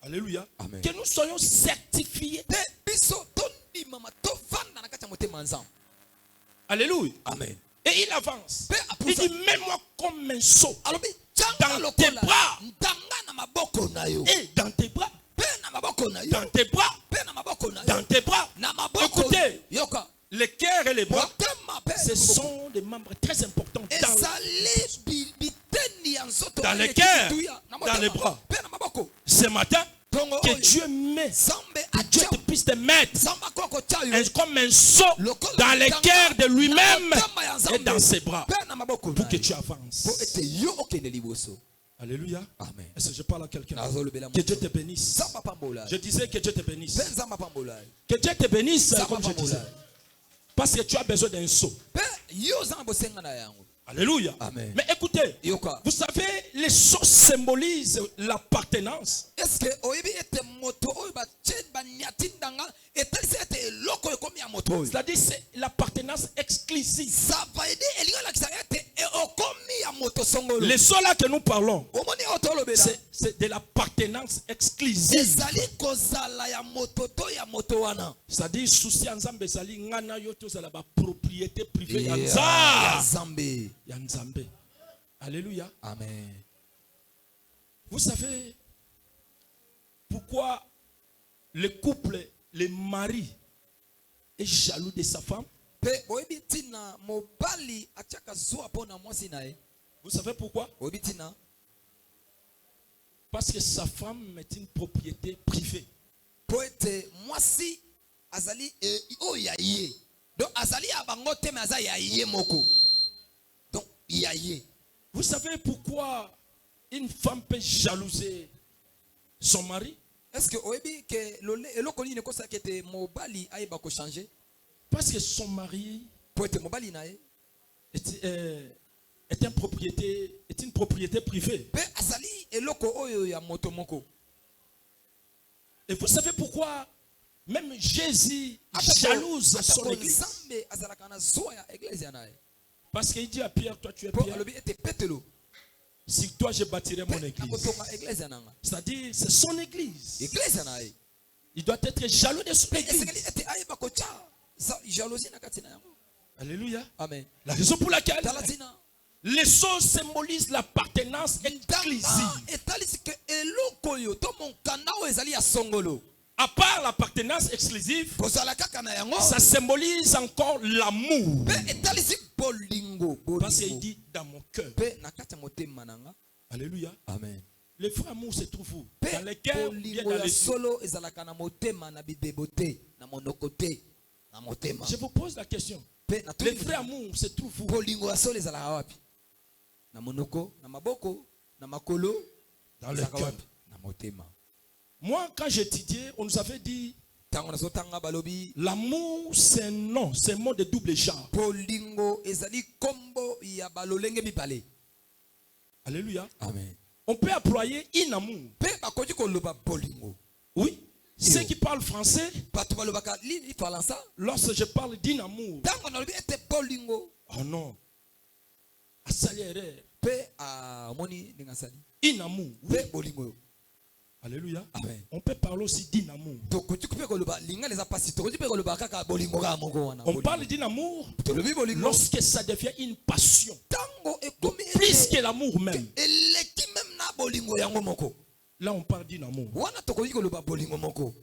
[SPEAKER 1] Alléluia.
[SPEAKER 3] Amen.
[SPEAKER 1] Que nous soyons certifiés.
[SPEAKER 3] Te biso tondi mama to vanda na kata motema Nzambe.
[SPEAKER 1] Alléluia.
[SPEAKER 3] Amen.
[SPEAKER 1] Et il avance.
[SPEAKER 3] Pe
[SPEAKER 1] Il
[SPEAKER 3] apusa.
[SPEAKER 1] dit, mets-moi comme un sceau.
[SPEAKER 3] Alobi changa
[SPEAKER 1] Dans tes
[SPEAKER 3] lokola
[SPEAKER 1] bras.
[SPEAKER 3] ndanga na maboko na yo.
[SPEAKER 1] Et dans tes bras.
[SPEAKER 3] Pe na maboko na yo.
[SPEAKER 1] Dans tes bras.
[SPEAKER 3] Pe na maboko na yo.
[SPEAKER 1] Dans tes bras.
[SPEAKER 3] Na maboko.
[SPEAKER 1] Écoutez,
[SPEAKER 3] Yoka.
[SPEAKER 1] les cœurs et les bras,
[SPEAKER 3] Motema pe.
[SPEAKER 1] ce sont des membres très importants dans
[SPEAKER 3] Ezali biteni ya nzoto.
[SPEAKER 1] Dans
[SPEAKER 3] na
[SPEAKER 1] les cœurs,
[SPEAKER 3] ekituya, na
[SPEAKER 1] dans
[SPEAKER 3] motema.
[SPEAKER 1] les bras.
[SPEAKER 3] Pe na maboko.
[SPEAKER 1] ce matin.
[SPEAKER 3] Tongo
[SPEAKER 1] Que
[SPEAKER 3] oyo.
[SPEAKER 1] Dieu met,
[SPEAKER 3] Zambe
[SPEAKER 1] que Dieu te puisse te mettre
[SPEAKER 3] Zamba koko chayo.
[SPEAKER 1] comme un sceau dans les cœurs de lui-même et dans ses bras
[SPEAKER 3] Pe na maboko.
[SPEAKER 1] pour que tu avances.
[SPEAKER 3] Po ete yo okende liboso.
[SPEAKER 1] Alléluia.
[SPEAKER 3] Amen.
[SPEAKER 1] Est-ce que je parle à quelqu'un?
[SPEAKER 3] Nazolobela
[SPEAKER 1] Que Dieu te bénisse.
[SPEAKER 3] Zamba pambola.
[SPEAKER 1] Je disais que Dieu te bénisse.
[SPEAKER 3] Pe nzamba pambola.
[SPEAKER 1] Que Dieu te bénisse,
[SPEAKER 3] Zamba
[SPEAKER 1] comme je disais.
[SPEAKER 3] pambola.
[SPEAKER 1] Parce que tu as besoin d'un sceau.
[SPEAKER 3] Pe yo zamba bosenga na yango.
[SPEAKER 1] Alléluia.
[SPEAKER 3] Amen.
[SPEAKER 1] Mais écoutez,
[SPEAKER 3] Yoka.
[SPEAKER 1] vous savez, les sceaux symbolisent l'appartenance.
[SPEAKER 3] Est-ce que oyebi ete moto oyo ba tche ba nyati ndanga etalisi ete eloko ekomi ya moto oyo.
[SPEAKER 1] C'est-à-dire c'est l'appartenance exclusive.
[SPEAKER 3] Ça va aider elinga la kisanga ete okomi ya moto songolo.
[SPEAKER 1] Les sceaux là que nous parlons,
[SPEAKER 3] Omoni otolobela.
[SPEAKER 1] c'est de l'appartenance exclusive.
[SPEAKER 3] Ezali kozala ya moto to ya moto wana.
[SPEAKER 1] C'est-à-dire souci nzambe ezali ngana yo tozala ba propriété privée ya
[SPEAKER 3] Ya
[SPEAKER 1] Nzambe.
[SPEAKER 3] Zambe.
[SPEAKER 1] Ya Nzambe. Alléluia.
[SPEAKER 3] Amen.
[SPEAKER 1] Vous savez pourquoi le couple, le mari est jaloux de sa femme?
[SPEAKER 3] Pe oyebi tina mobali atiaka zwa pona mwasi na ye.
[SPEAKER 1] Vous savez pourquoi?
[SPEAKER 3] Oyebi tina
[SPEAKER 1] Parce que sa femme est une propriété privée.
[SPEAKER 3] po ete mwasi azali oyo ya ye. Donc azali ya bango te mais azali ya ye moko. Donc ya ye.
[SPEAKER 1] Vous savez pourquoi une femme peut jalouser son mari?
[SPEAKER 3] Est-ce que oyebi ke eloko nini kosa kete mobali ayeba ko changer?
[SPEAKER 1] Parce que son mari
[SPEAKER 3] Po ete mobali na ye
[SPEAKER 1] est une propriété privée.
[SPEAKER 3] pe azali eloko oyo ya moto moko.
[SPEAKER 1] Et vous savez pourquoi même Jésus jalouse son église?
[SPEAKER 3] Nzambe azalaka na zwa ya église na ye.
[SPEAKER 1] Parce qu'il dit à Pierre, toi tu es
[SPEAKER 3] Po
[SPEAKER 1] Pierre,
[SPEAKER 3] alobi ete Petelo
[SPEAKER 1] si toi je bâtirai mon
[SPEAKER 3] pe
[SPEAKER 1] église.
[SPEAKER 3] akotonga église nanga.
[SPEAKER 1] C'est-à-dire c'est son église.
[SPEAKER 3] Église na ye.
[SPEAKER 1] Il doit être jaloux de son
[SPEAKER 3] Esekeli
[SPEAKER 1] église.
[SPEAKER 3] ete ayeba kocha jalousie na kati na yango.
[SPEAKER 1] Alléluia.
[SPEAKER 3] Amen.
[SPEAKER 1] La raison pour laquelle
[SPEAKER 3] Talatina.
[SPEAKER 1] les sceaux symbolisent l'appartenance exclusive.
[SPEAKER 3] Etalisi ke eloko yo to monkanda oyo ezali ya songolo.
[SPEAKER 1] À part l'appartenance exclusive,
[SPEAKER 3] Kozala kaka na yango.
[SPEAKER 1] ça symbolise encore l'amour.
[SPEAKER 3] Pe etalisi bolingo.
[SPEAKER 1] Parce qu'il
[SPEAKER 3] Bolingo.
[SPEAKER 1] dit dans mon cœur.
[SPEAKER 3] Pe na kati ya motema nanga.
[SPEAKER 1] Alléluia.
[SPEAKER 3] Amen.
[SPEAKER 1] Le vrai amour se trouve où?
[SPEAKER 3] Pe
[SPEAKER 1] Dans les cœurs, bien
[SPEAKER 3] bolingo
[SPEAKER 1] dans
[SPEAKER 3] ya
[SPEAKER 1] les yeux.
[SPEAKER 3] solo ezalaka na motema na bidebo te na monoko te na motema.
[SPEAKER 1] Je vous pose la question.
[SPEAKER 3] Pe na
[SPEAKER 1] Le
[SPEAKER 3] tuli
[SPEAKER 1] vrai amour se trouve où?
[SPEAKER 3] bolingo ya solo ezalaka wapi? Na monoko, na maboko, na makolo,
[SPEAKER 1] Dans le
[SPEAKER 3] ezalaka
[SPEAKER 1] cœur.
[SPEAKER 3] wapi? Na motema.
[SPEAKER 1] Moi, quand j'étudiais, on nous avait dit
[SPEAKER 3] Tango nazotanga balobi
[SPEAKER 1] l'amour, c'est un nom, c'est un mot de double genre.
[SPEAKER 3] bolingo ezali kombo ya balolenge mibale.
[SPEAKER 1] Alléluia.
[SPEAKER 3] Amen.
[SPEAKER 1] On peut employer in amour.
[SPEAKER 3] Pe bakoki koloba bolingo.
[SPEAKER 1] Oui. Ceux qui parlent français,
[SPEAKER 3] Bato balobaka lini falansa?
[SPEAKER 1] lorsque je parle d'in amour,
[SPEAKER 3] Tango nalobi ete bolingo.
[SPEAKER 1] oh non. Asali erreur.
[SPEAKER 3] Pe moni ninga sali.
[SPEAKER 1] In amour. Oui.
[SPEAKER 3] Pe bolingo.
[SPEAKER 1] Alléluia.
[SPEAKER 3] Amen.
[SPEAKER 1] On peut parler aussi d'in amour.
[SPEAKER 3] Tokoki pe koloba linga les apasi. Tokoki pe koloba kaka bolingo ka moko wana.
[SPEAKER 1] On parle d'in amour
[SPEAKER 3] Tolobi bolingo.
[SPEAKER 1] lorsque ça devient une passion.
[SPEAKER 3] Tango ekomi
[SPEAKER 1] Plus que l'amour même.
[SPEAKER 3] eleki même na bolingo yango moko.
[SPEAKER 1] Là, on parle d'in amour.
[SPEAKER 3] Wana tokoki koloba bolingo moko.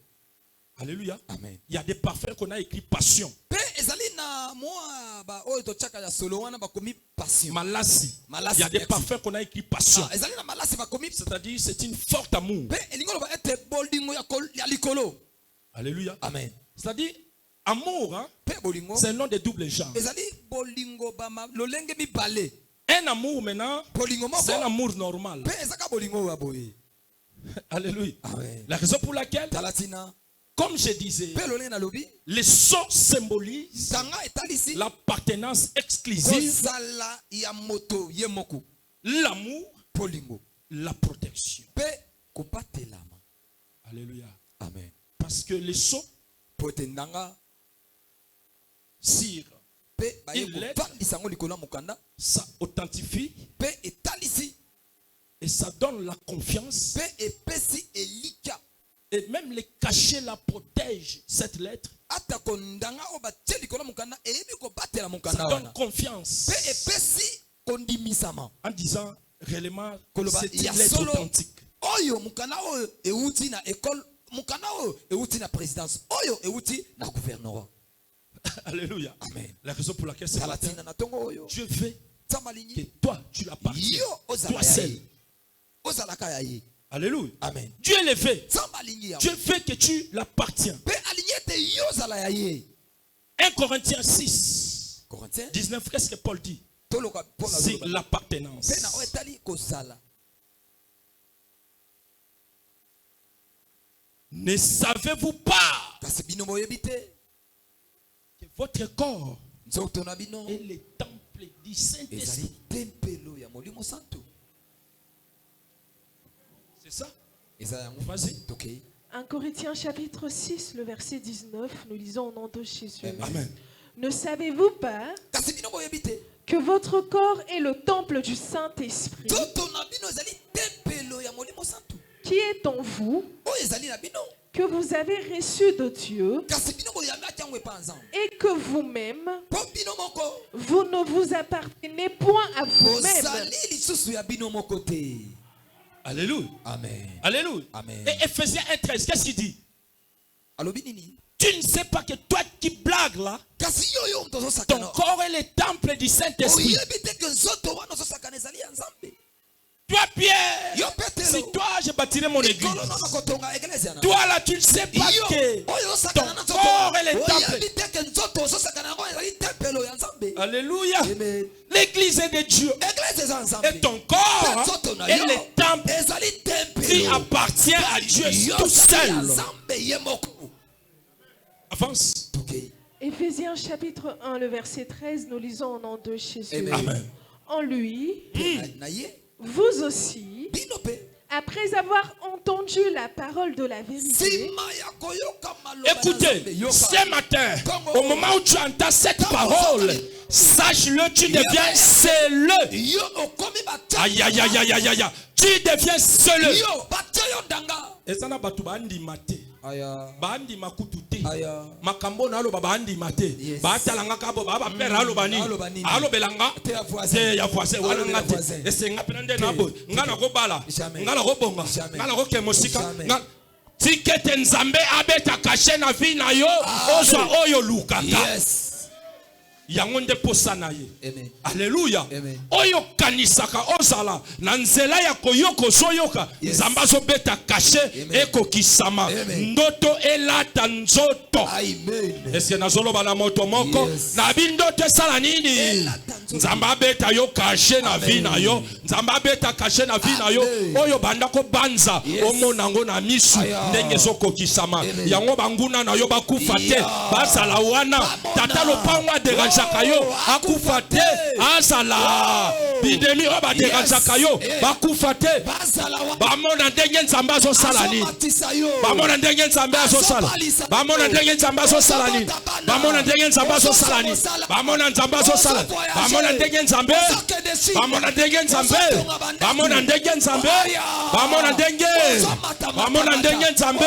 [SPEAKER 1] Alléluia.
[SPEAKER 3] Amen.
[SPEAKER 1] Il y a des parfums qu'on a écrit passion.
[SPEAKER 3] Pe ezali na mwa ba oyo to chaka ya solo wana bakomi passion.
[SPEAKER 1] Malasi.
[SPEAKER 3] Malasi,
[SPEAKER 1] Il y a des
[SPEAKER 3] merci.
[SPEAKER 1] parfums qu'on a écrit passion.
[SPEAKER 3] Ah, ezali na malasi bakomi.
[SPEAKER 1] C'est-à-dire, c'est une forte amour.
[SPEAKER 3] Pe elingo loba ete bolingo ya likolo.
[SPEAKER 1] Alléluia.
[SPEAKER 3] Amen.
[SPEAKER 1] C'est-à-dire, amour, hein,
[SPEAKER 3] Pe bolingo
[SPEAKER 1] c'est un nom de double genre.
[SPEAKER 3] ezali bolingo ba lolenge mibale.
[SPEAKER 1] Un amour maintenant,
[SPEAKER 3] Bolingo
[SPEAKER 1] c'est un
[SPEAKER 3] moko.
[SPEAKER 1] amour normal.
[SPEAKER 3] Pe ezaka bolingo ya boye.
[SPEAKER 1] Alléluia.
[SPEAKER 3] Amen.
[SPEAKER 1] La raison pour laquelle
[SPEAKER 3] Talatina
[SPEAKER 1] Comme je disais,
[SPEAKER 3] Pe lolenge na lobi.
[SPEAKER 1] les sceaux symbolisent
[SPEAKER 3] Tanga etalisi.
[SPEAKER 1] l'appartenance exclusive,
[SPEAKER 3] Kozala ya moto ye moko.
[SPEAKER 1] l'amour,
[SPEAKER 3] Polingo.
[SPEAKER 1] la protection.
[SPEAKER 3] Pe kopatelama.
[SPEAKER 1] Alléluia.
[SPEAKER 3] Amen.
[SPEAKER 1] Parce que les sceaux
[SPEAKER 3] Potendanga.
[SPEAKER 1] sire,
[SPEAKER 3] Pe baye
[SPEAKER 1] Il est-
[SPEAKER 3] kovandisa ngo likolo ya mokanda.
[SPEAKER 1] ça authentifie
[SPEAKER 3] Pe etalisi.
[SPEAKER 1] et ça donne la confiance.
[SPEAKER 3] Pe epesi elika.
[SPEAKER 1] Et même les cachets la protègent, cette lettre.
[SPEAKER 3] Ata kondanga o batie likolo ya mokanda eyebi kobatela
[SPEAKER 1] Ça
[SPEAKER 3] mokanda
[SPEAKER 1] donne
[SPEAKER 3] wana.
[SPEAKER 1] confiance
[SPEAKER 3] Pe epesi kondimisama.
[SPEAKER 1] en disant réellement
[SPEAKER 3] Koloba,
[SPEAKER 1] c'est
[SPEAKER 3] ya
[SPEAKER 1] une lettre
[SPEAKER 3] solo.
[SPEAKER 1] authentique.
[SPEAKER 3] Oyo mukanda oyo euti na école, mukanda oyo euti na présidence, oyo euti na gouvernorat.
[SPEAKER 1] Alléluia.
[SPEAKER 3] Amen.
[SPEAKER 1] La raison pour laquelle ce matin,
[SPEAKER 3] Salatina na tongo oyo.
[SPEAKER 1] Dieu veut
[SPEAKER 3] Tsama
[SPEAKER 1] que
[SPEAKER 3] lingi.
[SPEAKER 1] toi, tu l'appartiens.
[SPEAKER 3] Yo ozala
[SPEAKER 1] Toi
[SPEAKER 3] ya
[SPEAKER 1] seul.
[SPEAKER 3] ye. Ozala ka ya ye.
[SPEAKER 1] Alléluia.
[SPEAKER 3] Amen.
[SPEAKER 1] Dieu le veut.
[SPEAKER 3] Tsama lingi ya.
[SPEAKER 1] Dieu veut que tu l'appartiens.
[SPEAKER 3] Pe aligné te yo ozala ya ye.
[SPEAKER 1] 1 Corinthiens 6,
[SPEAKER 3] Corinthiens.
[SPEAKER 1] 19, qu'est-ce que Paul dit?
[SPEAKER 3] Toloka Paul
[SPEAKER 1] C'est
[SPEAKER 3] azoloba.
[SPEAKER 1] l'appartenance.
[SPEAKER 3] Pe na otali kozala.
[SPEAKER 1] Ne savez-vous pas
[SPEAKER 3] Kasi bino boyebi te.
[SPEAKER 1] que votre corps
[SPEAKER 3] Nzoto na bino
[SPEAKER 1] est le temple du Saint-Esprit?
[SPEAKER 3] ezali tempelo ya Molimo Santo.
[SPEAKER 1] C'est ça?
[SPEAKER 3] Eza yango.
[SPEAKER 1] Vas-y.
[SPEAKER 3] Tokei.
[SPEAKER 2] 1 Corinthiens chapitre 6, le verset 19, nous lisons au nom de Jésus.
[SPEAKER 1] Amen.
[SPEAKER 2] Ne savez-vous pas
[SPEAKER 3] Kasi bino boyebi te.
[SPEAKER 2] que votre corps est le temple du Saint-Esprit
[SPEAKER 3] Nzoto na bino ezali tempelo ya Molimo Santo.
[SPEAKER 2] qui est en vous,
[SPEAKER 3] Oyo ezali na bino.
[SPEAKER 2] que vous avez reçu de Dieu
[SPEAKER 3] Kasi bino boyambaki yango epa nzambe.
[SPEAKER 2] et que vous-même,
[SPEAKER 3] Po bino moko
[SPEAKER 2] vous ne vous appartenez point à vous-même,
[SPEAKER 3] bozali lisusu ya bino moko te.
[SPEAKER 1] Alléluia.
[SPEAKER 3] Amen.
[SPEAKER 1] Alléluia.
[SPEAKER 3] Amen.
[SPEAKER 1] Et Ephésiens 1,13, qu'est-ce qu'il dit?
[SPEAKER 3] Alobi nini?
[SPEAKER 1] Tu ne sais pas que toi qui blagues là,
[SPEAKER 3] Kasi yo
[SPEAKER 1] ton
[SPEAKER 3] ozosakana.
[SPEAKER 1] corps est le temple du Saint-Esprit.
[SPEAKER 3] Oyebi te ke nzoto wana ozosakana ezali ya nzambe.
[SPEAKER 1] Toi, Pierre,
[SPEAKER 3] Yo Petelo.
[SPEAKER 1] si toi je bâtirai mon église,
[SPEAKER 3] Likolo nono kotonga eglise yana.
[SPEAKER 1] toi là tu ne sais pas
[SPEAKER 3] Yo
[SPEAKER 1] que
[SPEAKER 3] oyo ozosakana na
[SPEAKER 1] ton
[SPEAKER 3] nzoto.
[SPEAKER 1] corps est le temple.
[SPEAKER 3] Oyebi te ke nzoto ozosakana yango ezali tempelo ya nzambe.
[SPEAKER 1] Alléluia.
[SPEAKER 3] Amen.
[SPEAKER 1] L'église est de Dieu.
[SPEAKER 3] Eglise eza
[SPEAKER 1] Et
[SPEAKER 3] nzambe.
[SPEAKER 1] ton corps
[SPEAKER 3] Nzoto na
[SPEAKER 1] est
[SPEAKER 3] yo
[SPEAKER 1] le temple
[SPEAKER 3] ezali
[SPEAKER 1] qui
[SPEAKER 3] tempelo.
[SPEAKER 1] appartient à Dieu
[SPEAKER 3] Yo
[SPEAKER 1] tout
[SPEAKER 3] ozali ya
[SPEAKER 1] seul.
[SPEAKER 3] nzambe ye moko.
[SPEAKER 1] Avance.
[SPEAKER 3] Tokei.
[SPEAKER 2] Éphésiens chapitre 1, le verset 13, nous lisons au nom de Jésus.
[SPEAKER 3] Amen.
[SPEAKER 1] Amen.
[SPEAKER 2] En lui,
[SPEAKER 3] Na ye
[SPEAKER 2] vous aussi,
[SPEAKER 3] bino pe.
[SPEAKER 2] après avoir entendu la parole de la vérité,
[SPEAKER 3] Sima ya koyoka maloba na
[SPEAKER 1] Écoutez,
[SPEAKER 3] Nzambe, yoka.
[SPEAKER 1] ce matin, au moment où tu entends cette parole, sache-le, tu deviens seul.
[SPEAKER 3] Yo okomi batia.
[SPEAKER 1] Aïe, aïe, aïe, aïe, aïe, aïe. Tu deviens seul.
[SPEAKER 3] Yo batia yo ndanga.
[SPEAKER 1] Et ça n'a pas tout mate.
[SPEAKER 3] Aya.
[SPEAKER 1] Bandi makutu te.
[SPEAKER 3] Aya.
[SPEAKER 1] Makambo na aloba bandi mate.
[SPEAKER 3] Yes.
[SPEAKER 1] Ba talanga kabo ba ba pera aloba ni.
[SPEAKER 3] Aloba nini?
[SPEAKER 1] Alobelanga.
[SPEAKER 3] Te ya voisin.
[SPEAKER 1] Te ya voisin wana
[SPEAKER 3] Alobela
[SPEAKER 1] ngate.
[SPEAKER 3] voisin.
[SPEAKER 1] Ese ngapena nde na boy. Ngana ko bala.
[SPEAKER 3] Jamais.
[SPEAKER 1] Ngana ko bonga.
[SPEAKER 3] Jamais.
[SPEAKER 1] Ngana ko kemosika.
[SPEAKER 3] Jamais.
[SPEAKER 1] Tikete nzambe abeta kashe na vi na yo. Ozwa oyo lukaka.
[SPEAKER 3] Yes.
[SPEAKER 1] Yango nde posa na ye.
[SPEAKER 3] Amen.
[SPEAKER 1] Alléluia.
[SPEAKER 3] Amen.
[SPEAKER 1] Oyo kanisaka ozala na nzela ya koyoka ozoyoka
[SPEAKER 3] Yes.
[SPEAKER 1] nzambe azobeta kashe
[SPEAKER 3] Amen.
[SPEAKER 1] ekokisama
[SPEAKER 3] Amen.
[SPEAKER 1] ndoto elata nzoto.
[SPEAKER 3] Amen.
[SPEAKER 1] Est-ce que nazoloba na moto moko
[SPEAKER 3] Yes.
[SPEAKER 1] na bindoto esala nini
[SPEAKER 3] Elata nzoto.
[SPEAKER 1] nzambe abeta yo kashe na vi na yo nzambe abeta kashe na vi na yo
[SPEAKER 3] Amen.
[SPEAKER 1] oyo banda kobanza
[SPEAKER 3] Yes.
[SPEAKER 1] omona yango na misu
[SPEAKER 3] Aya.
[SPEAKER 1] ndenge ezokokisama
[SPEAKER 3] Amen.
[SPEAKER 1] yango banguna na yo bakufa te
[SPEAKER 3] Yeah.
[SPEAKER 1] bazala wana
[SPEAKER 3] Bamona.
[SPEAKER 1] tata lopango aderanjaka yo
[SPEAKER 3] Oh,
[SPEAKER 1] akufa te azala
[SPEAKER 3] Oh.
[SPEAKER 1] bidemi oyo baderanjaka yo
[SPEAKER 3] Yes.
[SPEAKER 1] bakufa te
[SPEAKER 3] Bazala wa.
[SPEAKER 1] bamona ndenge nzambe azosala nini
[SPEAKER 3] Azomatisa yo.
[SPEAKER 1] bamona ndenge nzambe azosala bamona ndenge nzambe azosala nini bamona ndenge nzambe azosala nini bamona nzambe azosala bamona ndenge nzambe bamona ndenge nzambe bamona ndenge nzambe bamona ndenge bamona ndenge nzambe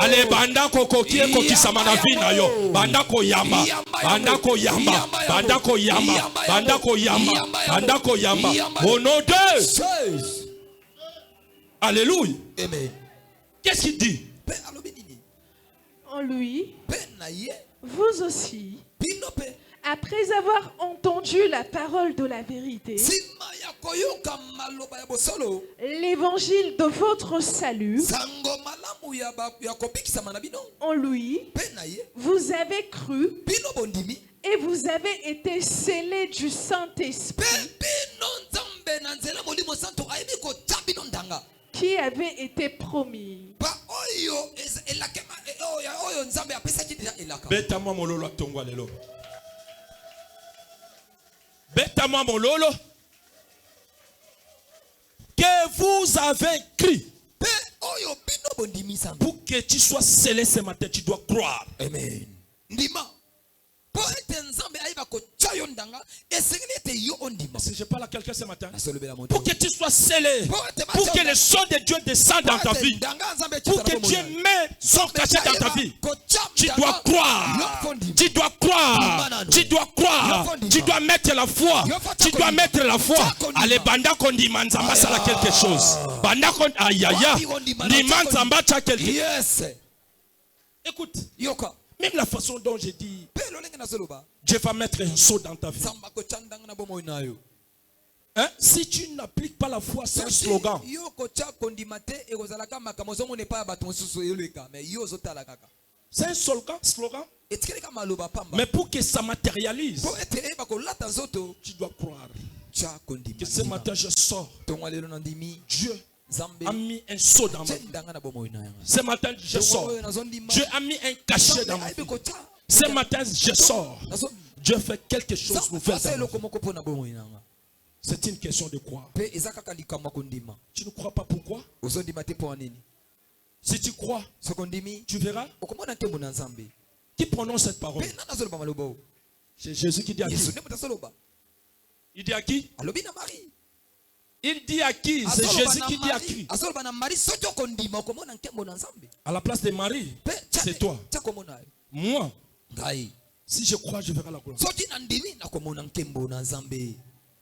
[SPEAKER 1] ale banda kokoki ekokisama na vi na yo banda koyamba banda koyamba banda koyamba banda koyamba banda koyamba au nom de
[SPEAKER 3] Jesus.
[SPEAKER 1] Alléluia.
[SPEAKER 3] Amen.
[SPEAKER 1] Qu'est-ce qu'il dit?
[SPEAKER 3] Pe alobi nini?
[SPEAKER 2] en lui,
[SPEAKER 3] Pe na ye
[SPEAKER 2] vous aussi,
[SPEAKER 3] bino pe.
[SPEAKER 2] après avoir entendu la parole de la vérité,
[SPEAKER 3] Sima ya koyoka maloba ya bosolo.
[SPEAKER 2] l'évangile de votre salut,
[SPEAKER 3] Sango malamu ya kobikisama na bino.
[SPEAKER 2] en lui,
[SPEAKER 3] Pe na ye
[SPEAKER 2] vous avez cru
[SPEAKER 3] bino bondimi.
[SPEAKER 2] et vous avez été scellés du
[SPEAKER 3] Pe
[SPEAKER 2] Saint-Esprit
[SPEAKER 3] bino nzambe na nzela molimo santo ayebi kotia bino ndanga.
[SPEAKER 2] qui avait été promis.
[SPEAKER 3] Ba
[SPEAKER 1] Beta-moi mon lolo tongwa lelo. Beta-moi mon lolo. Que vous avez écrit. Pour que tu sois scellé ce matin, tu dois croire.
[SPEAKER 3] Amen.
[SPEAKER 1] Si je parle à quelqu'un ce matin, pour que tu sois scellé, pour que le son de Dieu descende dans ta vie, pour que Dieu mette son cachet dans ta vie, tu dois croire, tu dois croire, tu dois croire, tu dois mettre la foi, tu dois mettre la foi. Allez, banda kondi manzamba sala quelque chose. Banda kondi ayaya, ni manzamba cha quelque chose.
[SPEAKER 3] Yes.
[SPEAKER 1] Écoute, même la façon dont j'ai dit, Dieu va mettre un saut dans ta vie. Hein? Si tu n'appliques pas la foi, c'est un slogan. C'est un slogan. Mais pour que ça matérialise, tu dois croire que ce matin je sors. Dieu a mis un saut dans ma vie. Ce matin je sors. Dieu a mis un cachet dans ma vie. Ce matin je sors. Dieu fait quelque chose de nouveau. C'est une question de croire. Tu ne crois pas pourquoi? Si tu crois, tu verras. Qui prononce cette parole? C'est Jésus qui dit à qui? Il dit à qui? Il dit à qui? C'est Jésus qui dit à qui? À la place de Marie, c'est toi. Moi, si je crois, je verrai la gloire.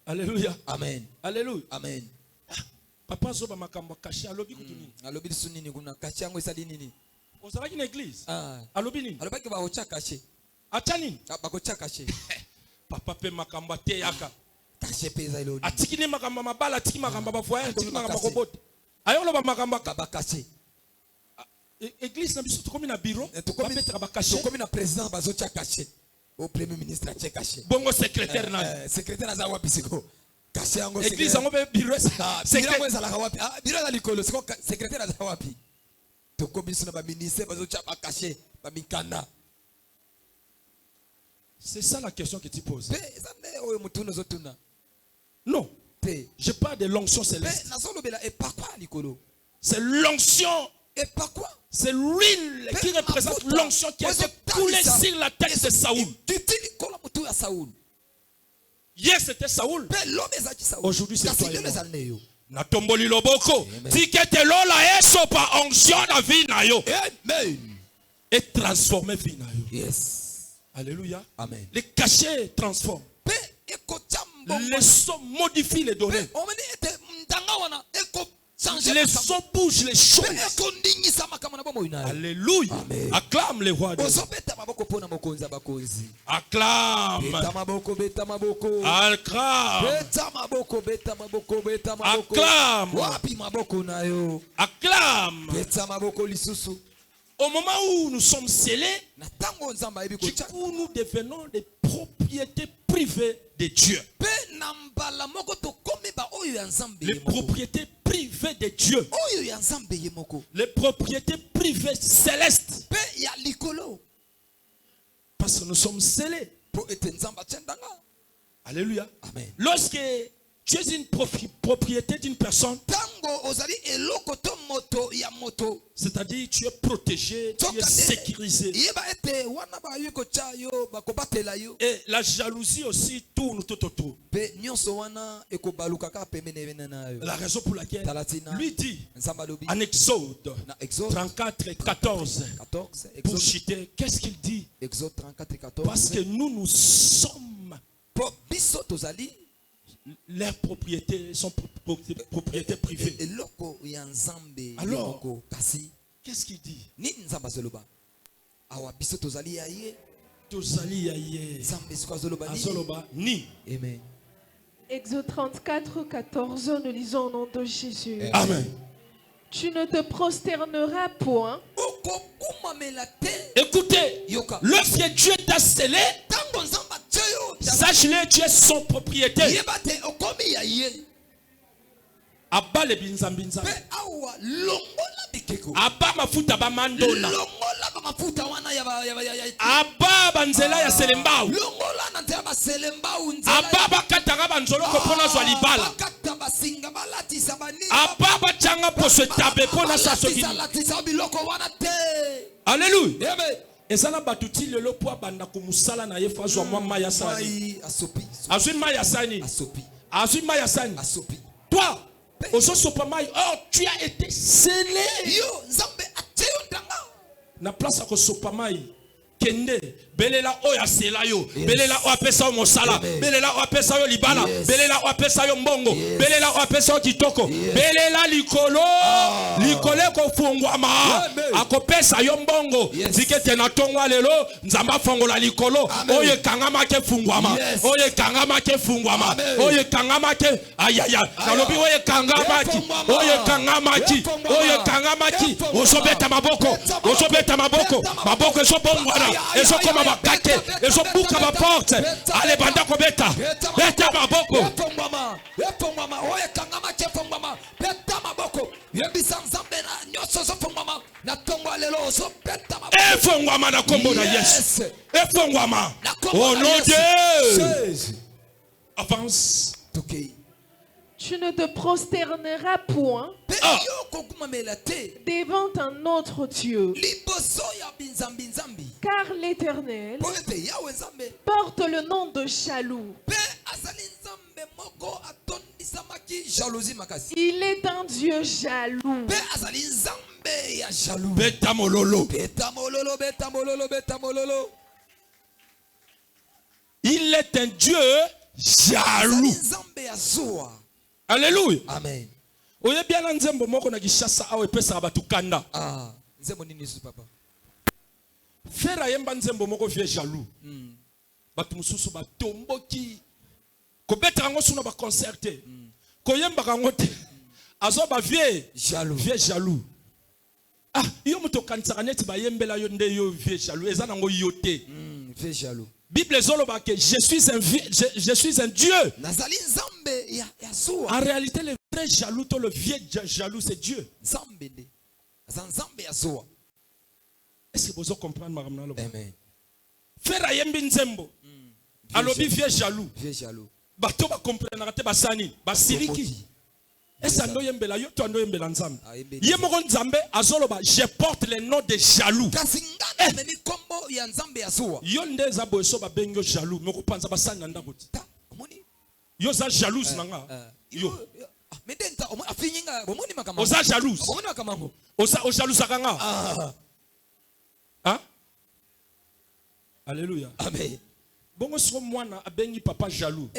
[SPEAKER 1] Alléluia.
[SPEAKER 3] Amen.
[SPEAKER 1] Alléluia.
[SPEAKER 3] Amen.
[SPEAKER 1] Papa zoba makambo caché alobi kutuni.
[SPEAKER 3] Alobi sunini kuna kachi yango esali nini?
[SPEAKER 1] Ozalaki na église. Alobi nini?
[SPEAKER 3] Alobaki ba ocha kache.
[SPEAKER 1] Acha nini?
[SPEAKER 3] Ba kocha kache.
[SPEAKER 1] Papa pe makambo te yaka.
[SPEAKER 3] Kache peza ilo.
[SPEAKER 1] Atiki ni makambo mabala, atiki makambo ba voyage, atiki makambo robot. Ayo loba makambo
[SPEAKER 3] ba kache.
[SPEAKER 1] Église na biso to komi na bureau. To komi na ba caché.
[SPEAKER 3] To komi na président ba zocha kache. Au premier ministre a caché.
[SPEAKER 1] Bongo secrétaire na.
[SPEAKER 3] Secrétaire na zawa bisiko. Caché yango.
[SPEAKER 1] Église yango be bureau.
[SPEAKER 3] Secrétaire za la wapi? Bureau na likolo, siko secrétaire na zawa pi. To komi suna ba ministre ba zocha ba caché, ba mikanda.
[SPEAKER 1] C'est ça la question que tu poses. Non. Je parle de l'onction céleste. C'est l'onction. C'est l'huile qui représente l'onction qui a été coulée sur la tête de Saoul. Hier c'était Saoul. Aujourd'hui c'est toi et moi. Natomboli loboko. Tikete lola eso pa onction na vie na yo.
[SPEAKER 3] Amen.
[SPEAKER 1] Et transformer vie na yo.
[SPEAKER 3] Yes.
[SPEAKER 1] Alléluia.
[SPEAKER 3] Amen.
[SPEAKER 1] Les cachets transforment. Les sons modifient les données. Les sons bougent les choses. Alléluia.
[SPEAKER 3] Amen.
[SPEAKER 1] Acclame les rois de Dieu. Acclame. Acclame. Acclame. Au moment où nous sommes scellés, nous devenons des propriétés privées de Dieu. Les propriétés privées de Dieu. Les propriétés privées célestes. Parce que nous sommes scellés. Alléluia.
[SPEAKER 3] Amen.
[SPEAKER 1] Lorsque tu es une propriété d'une personne, c'est-à-dire tu es protégé, tu es sécurisé. Et la jalousie aussi tourne tout autour. La raison pour laquelle lui dit en Exode 34 14 pour citer, qu'est-ce qu'il dit? Parce que nous sommes leurs propriétés sont propriétés privées. Alors, qu'est-ce qu'il dit? Tozali yaye. Azoloba ni.
[SPEAKER 3] Amen.
[SPEAKER 2] Exode 34, 14, nous lisons au nom de Jésus.
[SPEAKER 1] Amen.
[SPEAKER 2] Tu ne te prosterneras point.
[SPEAKER 1] Écoutez, lorsque Dieu t'a scellé, sache-le, tu es son propriétaire. Aba le binzambi nzambe.
[SPEAKER 3] Pe awa longola bikeko.
[SPEAKER 1] Aba mafuta ba mandona.
[SPEAKER 3] Longola ba mafuta wana ya
[SPEAKER 1] aba banzela ya selembao.
[SPEAKER 3] Longola na te ba selembao nzela.
[SPEAKER 1] Aba bakataka banzolo ko pona zwa libala.
[SPEAKER 3] Bakata basinga balati sabani.
[SPEAKER 1] Aba bachanga poso tabe pona sasoki.
[SPEAKER 3] Balati sabiloko wana te.
[SPEAKER 1] Alléluia.
[SPEAKER 3] Amen.
[SPEAKER 1] Ezana batuti lelo po banda ko musala na yefa zwa mwa maya sani.
[SPEAKER 3] Asopi.
[SPEAKER 1] Azwi maya sani.
[SPEAKER 3] Asopi.
[SPEAKER 1] Azwi maya sani.
[SPEAKER 3] Asopi.
[SPEAKER 1] Toi, oso sopamai, oh, tu as été scellé.
[SPEAKER 3] Yo, nzambe ateyo ndanga.
[SPEAKER 1] Na place à sopamai. Kende, belela o ya sela yo, belela o apesa yo mosala, belela o apesa yo libala, belela o apesa yo mbongo, belela o apesa yo kitoko, belela likolo, likolo ko fungwama, akopesa yo mbongo, zikete na tongwa lelo, nzamba fongola likolo, oye kangama ke fungwama, oye kangama ke fungwama, oye kangama ke ayaya, nalobi oye kangamaki, oye kangamaki, oye kangamaki, osobeta maboko, maboko esobongwana. Ezo koma bakate, ezo buka ba porte. Ale banda ko beta. Beta maboko.
[SPEAKER 3] Efongwama, oye kangama chefongwama. Beta maboko. Yebisa nzambe na nyoso so fongwama. Na tongwa lelo so beta maboko.
[SPEAKER 1] Efongwama na kombo na Yesu. Efongwama. Au nom de Jésus. Avance.
[SPEAKER 2] Tu ne te prosterneras point devant un autre Dieu. Car l'Éternel porte le nom de jaloux. Il est un Dieu jaloux.
[SPEAKER 1] Beta mololo. Il est un Dieu jaloux. Alléluia.
[SPEAKER 3] Amen.
[SPEAKER 1] Oye bien na nzembo moko na Kishasa awe pesa batukanda.
[SPEAKER 3] Nzembo nini su papa?
[SPEAKER 1] Fera yemba nzembo moko vie jaloux. Batu mususu batomboki. Ko beta ngo suna ba concerter. Ko yemba kango te. Azo ba vie jaloux. Ah, yo muto kansaka neti ba yembela yo nde yo vie jaloux. Eza nango yote.
[SPEAKER 3] Vie jaloux.
[SPEAKER 1] Bible zoloba que je suis un Dieu. En réalité, le vrai jaloux, le vieux jaloux, c'est Dieu. Est-ce que vous comprenez, madame?
[SPEAKER 3] Amen.
[SPEAKER 1] Faire ayembi nzembo. Alobi vieux jaloux. Bato ba comprendre te basani, basiriki. Est-ce que yembela yo to ando yembela nzambe? Yemoko nzambe azoloba je porte le nom de jaloux. Yo nde za boso ba bengo jaloux, moko panza basani na ndako. Yo za jalouse nanga. Yo. Oza jalouse. Oza jalouse akanga. Hein? Alléluia.
[SPEAKER 3] Amen.
[SPEAKER 1] Bongo so mwana abengi papa jaloux.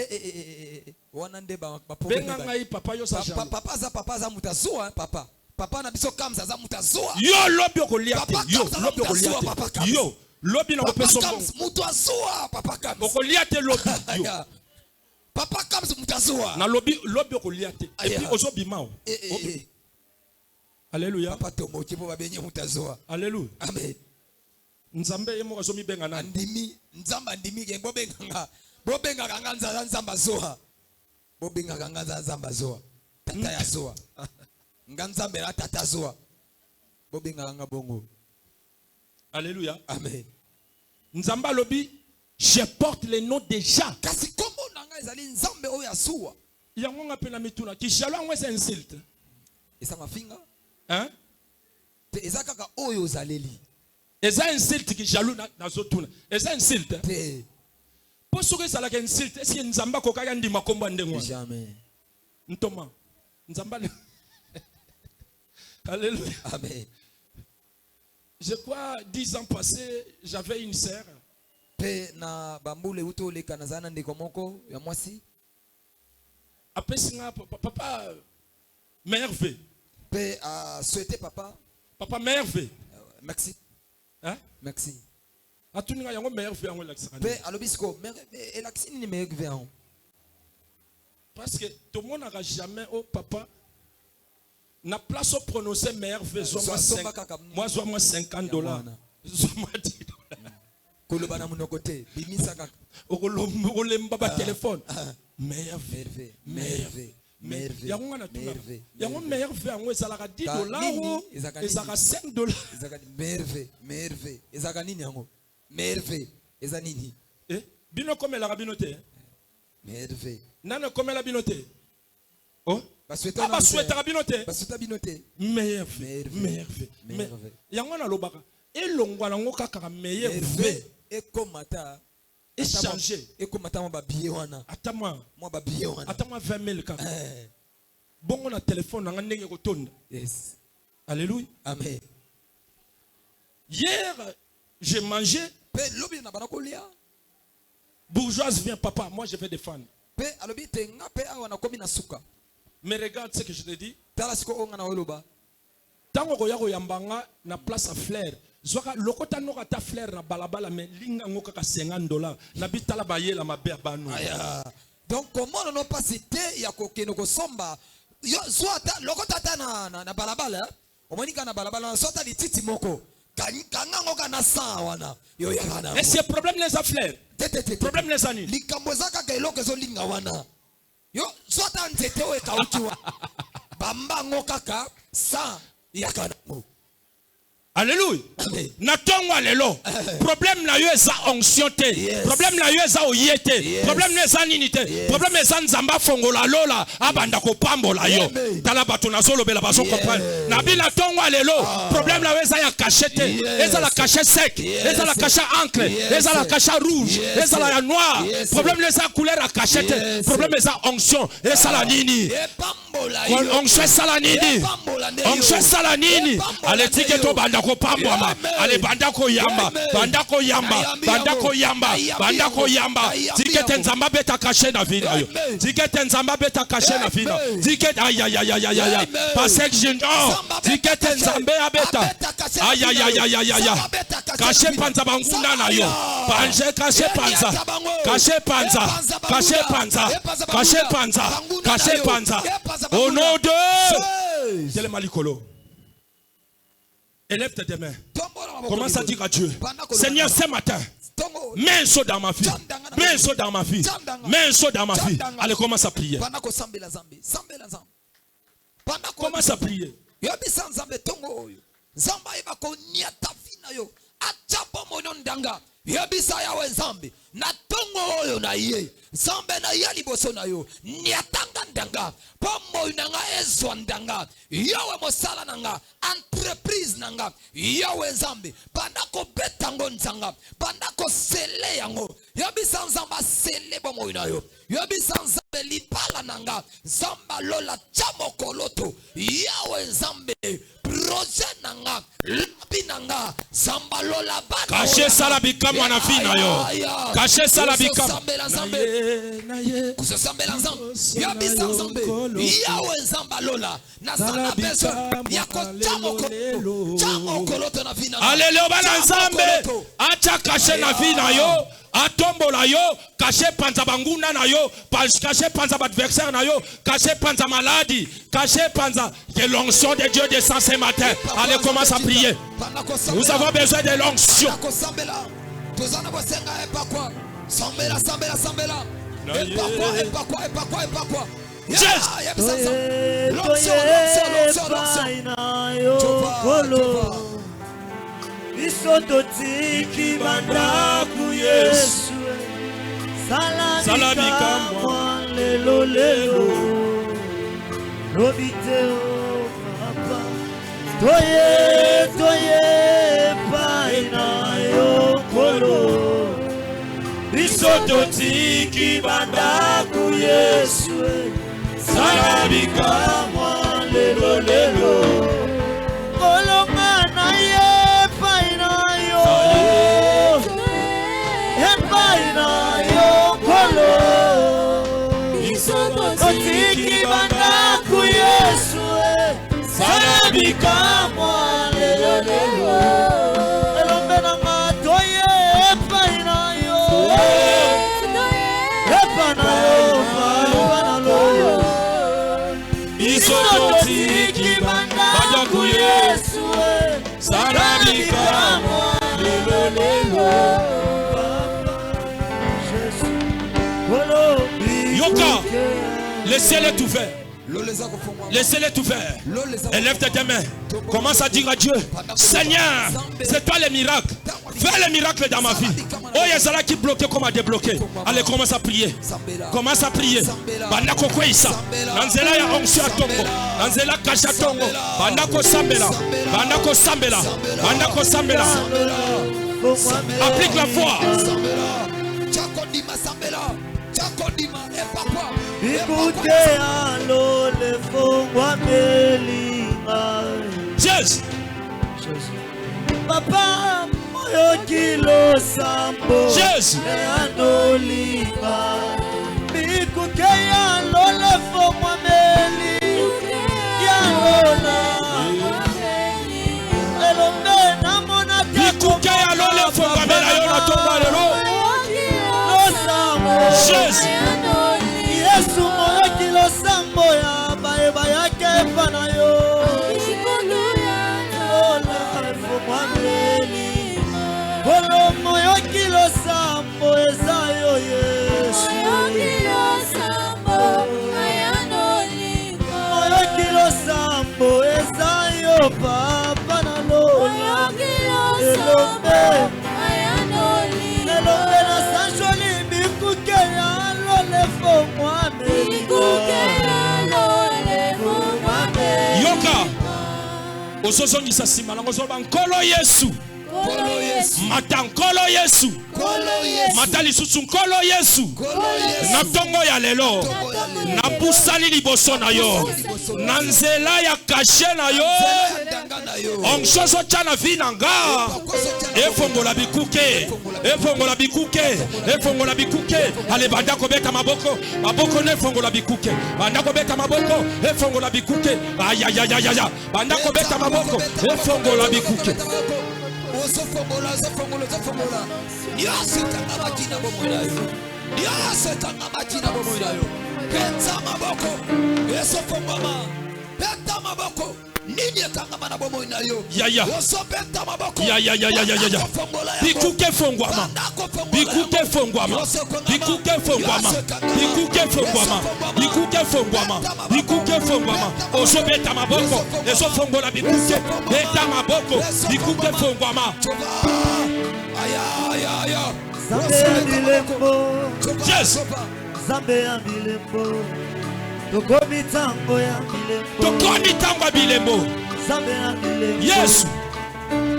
[SPEAKER 1] Benga ngai papa yo sa jaloux.
[SPEAKER 3] Papa za mutazua papa. Papa na biso kamza za mutazua.
[SPEAKER 1] Yo lobi okoliate. Yo lobi okoliate. Yo lobi na kopeso bongo.
[SPEAKER 3] Mutazua papa kamza.
[SPEAKER 1] Okoliate lobi. Yo.
[SPEAKER 3] Papa kamza mutazua.
[SPEAKER 1] Na lobi okoliate. Et puis ozobi mao. Alléluia.
[SPEAKER 3] Papa tomo kipo babenye mutazua.
[SPEAKER 1] Alléluia.
[SPEAKER 3] Amen.
[SPEAKER 1] Nzambe yemo azomi benga nani?
[SPEAKER 3] Ndimi nzamba ndimi ke bobenga kanga nzamba zoa. Bobenga kanga nzamba zoa. Tata ya zoa. Nganzambe la tata zoa. Bobenga kanga bongo.
[SPEAKER 1] Alléluia.
[SPEAKER 3] Amen.
[SPEAKER 1] Nzamba lobi je porte le nom déjà.
[SPEAKER 3] Kasi kombo nanga ezali nzambe oyo asuwa.
[SPEAKER 1] Yango ngapela mituna ki jaloux ngwe c'est insulte.
[SPEAKER 3] Esa mafinga?
[SPEAKER 1] Hein?
[SPEAKER 3] Te ezakaka oyo zaleli.
[SPEAKER 1] Eza insulte ki jaloux na zotuna. Eza insulte. Po soki sala ka insulte, est-ce que nzamba ko kaka ndima komba ndengwa?
[SPEAKER 3] Jamais.
[SPEAKER 1] Ntoma. Nzamba. Alléluia.
[SPEAKER 3] Amen.
[SPEAKER 1] Je crois 10 ans passés, j'avais une sœur.
[SPEAKER 3] Pe na bambule uto le kanazana ndeko moko ya mwasi.
[SPEAKER 1] Après singa papa merveille.
[SPEAKER 3] Pe a souhaité papa.
[SPEAKER 1] Papa merveille.
[SPEAKER 3] Merci.
[SPEAKER 1] Hein?
[SPEAKER 3] Merci.
[SPEAKER 1] Atuninga yango merveille yango laksaka.
[SPEAKER 3] Pe alobisco merveille elaxine ni merveille.
[SPEAKER 1] Parce que tout le monde n'aura jamais au papa na place au prononcer merveille moi je moi $50. Je moi $10.
[SPEAKER 3] Kolobana munokote bimisa kaka.
[SPEAKER 1] Okolemba ba téléphone. Merveille.
[SPEAKER 3] merveille.
[SPEAKER 1] merveille. Yango merveille yango ezalaka 10 dollars ezalaka 5 dollars.
[SPEAKER 3] Merveille, merveille. Ezalaka nini yango? Merveille. Eza nini?
[SPEAKER 1] Bino komelaka bino te.
[SPEAKER 3] Merveille.
[SPEAKER 1] Nana komela bino te. Oh?
[SPEAKER 3] Basweta
[SPEAKER 1] bino te.
[SPEAKER 3] Basweta bino te.
[SPEAKER 1] Merveille. Yango na lobaka. Elongwa nango kaka merveille.
[SPEAKER 3] Ekomata.
[SPEAKER 1] Échanger.
[SPEAKER 3] Ekomata mo ba billet wana.
[SPEAKER 1] Atama.
[SPEAKER 3] Mo ba billet wana.
[SPEAKER 1] Atama 20 000 kaka. Bongo na téléphone nanga ndenge kotonda.
[SPEAKER 3] Yes.
[SPEAKER 1] Alléluia.
[SPEAKER 3] Amen.
[SPEAKER 1] Hier, j'ai mangé.
[SPEAKER 3] Lobi na bana kolia.
[SPEAKER 1] Bourgeoise vient, papa, moi je vais défendre. Mais regarde ce que je te dis. Tango koyako yambanga na place à flair. Zoka lokota no kata flair na balabala mais linga ngoka ka $50 na bitala baye la mabe banu.
[SPEAKER 3] Donc comment non pas cité ya kokeno ko somba yo soit lokota ta na balabala omonika na balabala na soit li titi moko kanga ngoka na sa wana yo yakana.
[SPEAKER 1] Et c'est problème les affaires. Problème les années.
[SPEAKER 3] Likambozaka ka eloko zo linga wana. Yo soit nzete o ekaukiwa. Bamba ngoka ka sa yakana.
[SPEAKER 1] Alléluia. Natongwa lelo. Problème na yo eza onction te. Problème na yo eza oyete. Problème na eza ninite. Problème eza nzamba fongola lola abanda ko pambola yo. Tala bato na zolo bela baso comprendre. Na bi natongwa lelo. Problème na yo eza ya cachette. Eza la cachette sec. Eza la cachette encre. Eza la cachette rouge. Eza la noir. Problème na eza couleur à cachette. Problème eza onction. Eza la nini. Onction sala nini. Onction sala nini. Ale tiketo banda ale bandako yamba tikete nzamba beta caché na vie na yo tikete nzamba beta caché na vie na tikete aïe parce que je tikete nzambe abeta aïe caché panza banguna na yo panje caché panza au nom de Tele Malikolo. Élève tes mains. Commence à dire à Dieu, Seigneur, ce matin, mets un saut dans ma vie. Mets un saut dans ma vie. Mets un saut dans ma vie. Allez, commence à prier. Commence à prier.
[SPEAKER 3] Yebisa yawe nzambe na tongo oyo na ye nzambe na ye liboso na yo niatanga ndanga pombo nanga ezwa ndanga yawe mosala nanga entreprise nanga yawe nzambe bandako betango nzanga bandako sele yango yebisa nzamba sele bomo na yo yebisa nzambe lipala nanga nzamba lola chamokoloto yawe nzambe projet nanga labinanga nzamba lola bana
[SPEAKER 1] caché salabika mwana fina yo caché salabika
[SPEAKER 3] kusosambela nzambe yebisa nzambe yawe nzamba lola na sana beso yako chamokoloto na fina
[SPEAKER 1] alléluia bana nzambe acha caché na fina yo atombola yo caché panza banguna na yo caché panza adversaire na yo caché panza maladie caché panza que l'onction de Dieu descend ce matin. Allez, commence à prier. Nous avons besoin de l'onction.
[SPEAKER 4] Isototiki bandaku Yesu Salabika mwa lelo Robiteo papa Toye paina yo kolo Isototiki bandaku Yesu Salabika mwa lelo Otiki bandaku Yesu Salabika mwa lelo Elombe na matoye epaina yo Epana yo Otiki bandaku Yesu Salabika mwa lelo
[SPEAKER 1] Yoka, le ciel est ouvert. Laissez-les tout faire. Élève tes mains. Commence à dire à Dieu, Seigneur, c'est toi les miracles. Fais les miracles dans ma vie. Oh, il y a ça qui bloqué comme à débloquer. Allez, commence à prier. Commence à prier. Bandako Kweisa. Nanzela ya onction tongo. Nanzela kasha tongo. Bandako sambela. Bandako sambela. Bandako sambela. Applique la foi. Yes.
[SPEAKER 4] Papa, moyo kilo sambo.
[SPEAKER 1] Yes.
[SPEAKER 4] Anolima. Bikuke ya lole fo mwameli. Ya lola. Elombe na mona
[SPEAKER 1] Bikuke ya lole fo mwamela yona tomba lelo. Yes.
[SPEAKER 4] Yesu moyo kilo sambo ya baeba yake panayo. Bolo moyo kilo sambo ezayo Yesu. Moyo kilo sambo ezayo papa na lola. Elombe na sanjoli bikuke ya lole fo mwame.
[SPEAKER 1] Yoka. Osozongisa sima nango zoba nkolo Yesu. Mata nkolo Yesu. Mata lisusu nkolo Yesu. Na tongo ya lelo. Na busali liboso na yo. Na nzela ya kashe na yo. Onkshoso chana vinanga. Efongola bikuke. Efongola bikuke. Efongola bikuke. Ale bandako beta maboko. Maboko ne fongola bikuke. Bandako beta maboko. Efongola bikuke. Ayayayaya. Bandako beta maboko. Efongola bikuke. Yaya. Bikuke fongwama. Bikuke fongwama. Bikuke fongwama. Bikuke fongwama. Bikuke fongwama. Bikuke fongwama. Oso beta maboko. Eso fongola bikuke. Beta maboko. Bikuke fongwama.
[SPEAKER 4] Zambe ya bilembo.
[SPEAKER 1] Yes.
[SPEAKER 4] Zambe ya bilembo. Tokomi tango ya bilembo.
[SPEAKER 1] Tokomi tango ya bilembo.
[SPEAKER 4] Zambe ya bilembo.
[SPEAKER 1] Yes.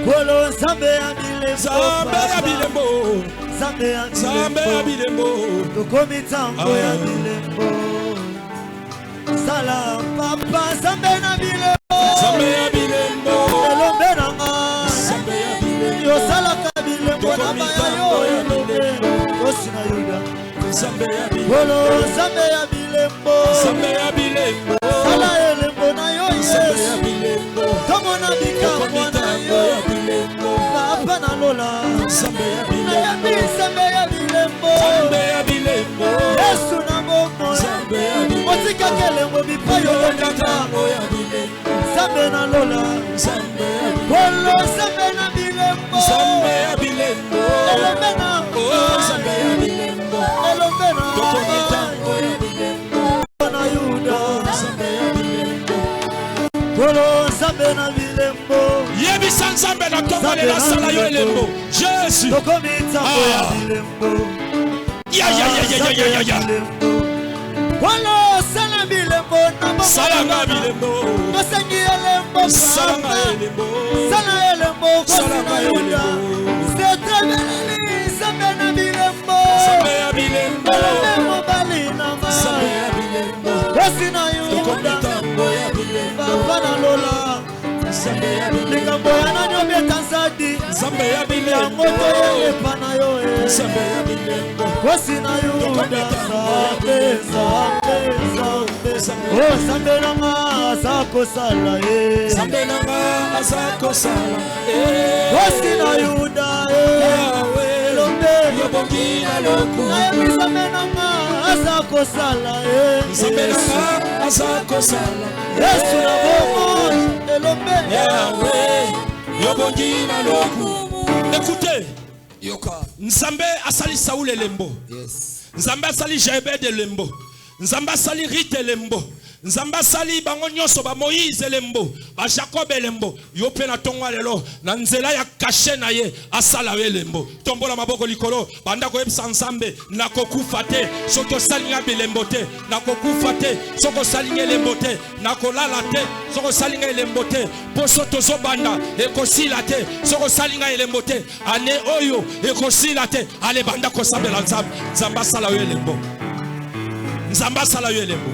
[SPEAKER 4] Kolo zambe ya bilembo.
[SPEAKER 1] Zambe ya bilembo.
[SPEAKER 4] Zambe ya bilembo.
[SPEAKER 1] Zambe ya bilembo.
[SPEAKER 4] Tokomi tango ya bilembo. Sala papa zambe na bilembo.
[SPEAKER 1] Zambe ya bilembo.
[SPEAKER 4] Elombe nanga.
[SPEAKER 1] Zambe ya bilembo.
[SPEAKER 4] Yo sala ka bilembo na baya yo elombe. Osina yuda.
[SPEAKER 1] Zambe ya bilembo.
[SPEAKER 4] Kolo zambe ya bilembo.
[SPEAKER 1] Zambe ya bilembo.
[SPEAKER 4] Sala elembo na yo Yesu.
[SPEAKER 1] Zambe ya bilembo.
[SPEAKER 4] Tomo na bikambo na yo. Papa na lola.
[SPEAKER 1] Zambe ya bilembo.
[SPEAKER 4] Zambe ya bilembo.
[SPEAKER 1] Zambe ya bilembo.
[SPEAKER 4] Yesu na bomo.
[SPEAKER 1] Zambe ya bilembo.
[SPEAKER 4] Otika kelembo bipayo yonaka. Zambe na lola.
[SPEAKER 1] Zambe ya bilembo.
[SPEAKER 4] Kolo zambe na bilembo.
[SPEAKER 1] Zambe ya bilembo.
[SPEAKER 4] Elombe na.
[SPEAKER 1] Oh, zambe ya bilembo.
[SPEAKER 4] Elombe na.
[SPEAKER 1] Tokomi tango ya bilembo.
[SPEAKER 4] Na Yuda.
[SPEAKER 1] Zambe ya bilembo.
[SPEAKER 4] Kolo zambe na bilembo.
[SPEAKER 1] Yebisa nzambe na tongo lela sala yo elembo. Jésus.
[SPEAKER 4] Tokomi tango ya bilembo.
[SPEAKER 1] Ya.
[SPEAKER 4] Kolo sala bilembo na bomo.
[SPEAKER 1] Sala nga bilembo.
[SPEAKER 4] Kosengi elembo.
[SPEAKER 1] Sala nga elembo.
[SPEAKER 4] Sala elembo.
[SPEAKER 1] Sala nga
[SPEAKER 4] Yuda.
[SPEAKER 1] elembo.
[SPEAKER 4] C'est très bien. Zambe na bilembo.
[SPEAKER 1] Zambe ya bilembo.
[SPEAKER 4] Elembo bali na ma.
[SPEAKER 1] Zambe ya bilembo.
[SPEAKER 4] Kosina
[SPEAKER 1] Tokomi
[SPEAKER 4] Yuda.
[SPEAKER 1] tango ya bilembo.
[SPEAKER 4] Papa na lola.
[SPEAKER 1] Zambe ya bilembo.
[SPEAKER 4] Likambo ya nani obeta nsadi.
[SPEAKER 1] Zambe ya
[SPEAKER 4] Yango
[SPEAKER 1] bilembo.
[SPEAKER 4] toyele pana yo
[SPEAKER 1] Zambe ya bilembo.
[SPEAKER 4] Kosina Yuda. Zambe. Oh zambe nanga aza kosala ye.
[SPEAKER 1] Zambe nanga aza kosala.
[SPEAKER 4] Kosina Yuda.
[SPEAKER 1] Yahweh.
[SPEAKER 4] Elombe.
[SPEAKER 1] Yobongi na lokumu.
[SPEAKER 4] Nayebi zambe nanga aza kosala ye.
[SPEAKER 1] Zambe nanga aza kosala.
[SPEAKER 4] Yesu na bomo. Elombe.
[SPEAKER 1] Yahweh. Yobongi na lokumu. Écoutez.
[SPEAKER 3] Yoka.
[SPEAKER 1] Nzambe asali Saoul elembo.
[SPEAKER 3] Yes.
[SPEAKER 1] Nzambe asali Jebed elembo. Nzambe asali Rite elembo. Nzamba sali bango nyonso ba Moïse lembo, ba Jacob lembo, yo pe na tongo lelo, na nzela ya caché na ye, asala we lembo. Tombola maboko likolo, banda ko yebisa Nzambe, na kokufa te, soko salinga belembo te, na kokufa te, soko salinga lembo te, na kolala te, soko salinga lembo te, poso tozo banda, ekosila te, soko salinga lembo te, ane oyo, ekosila te, ale banda ko sabela Nzambe, Nzamba sala we lembo. Nzamba sala we lembo.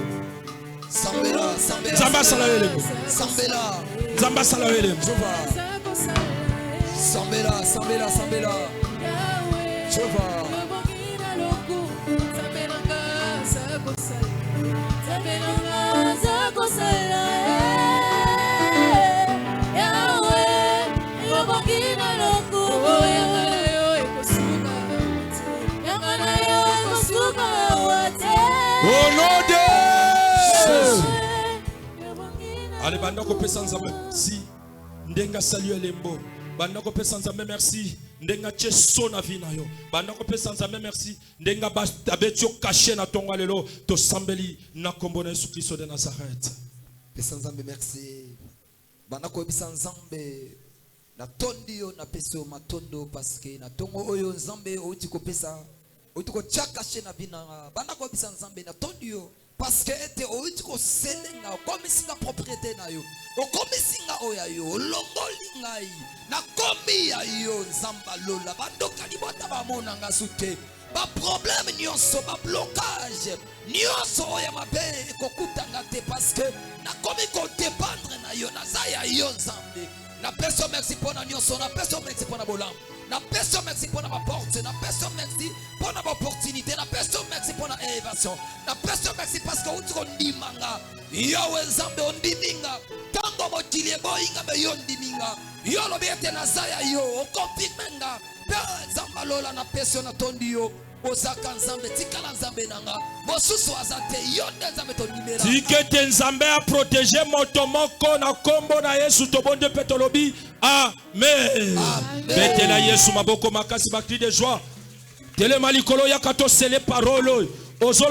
[SPEAKER 3] Sambela, sambela,
[SPEAKER 1] Nzamba sala we lembo.
[SPEAKER 3] sambela,
[SPEAKER 1] Nzamba sala we lembo.
[SPEAKER 3] sambela, sambela, sambela, Jova.
[SPEAKER 1] Au nom de Jésus. Allez, banda ko pesa Nzambe merci. Ndenga saluer lembo. Banda ko pesa Nzambe merci. Ndenga cheso na vie na yo. Banda ko pesa Nzambe merci. Ndenga abetio caché na tonga lelo to sambeli na kombo na Yesu Kristo de Nazareth.
[SPEAKER 3] Pesa Nzambe merci. Banda ko bisa Nzambe na tondi yo na peso matondo parce que na tongo oyo Nzambe outi ko pesa. Outi ko chakache na bina. Banda ko bisa Nzambe na tondi yo. Parce que ete outi ko selenga comme singa propriété na yo. O comme singa oya yo longoli ngai na komi ya yo Nzamba lola bandoka libota ba mona ngasute. Ba problème nyonso ba blocage nyonso oya mabe kokutanga te parce que na komi ko dépendre na yo na zaya yo Nzambe. Na peso merci pour na nyonso, na peso merci pour na bolam. Na peso merci pour na porte, na peso merci pour na opportunité, na peso merci pour na élévation. Na peso merci parce que uti ko ndimanga. Yo Nzambe ondiminga. Tango motilie boyinga be yo ndiminga. Yo lobete na zaya yo, o confirmenga. Pe Nzamba lola na peso na tondi yo. Osaka Nzambe tikala Nzambe nanga. Bosusu azate yo Nzambe to nimera.
[SPEAKER 1] Tikete Nzambe a protéger motomoko na kombo na Yesu tobonde petolobi. Amen. Betela Yesu maboko makasi bakri de joie. Tele malikolo yakato sele parolo. Ozolo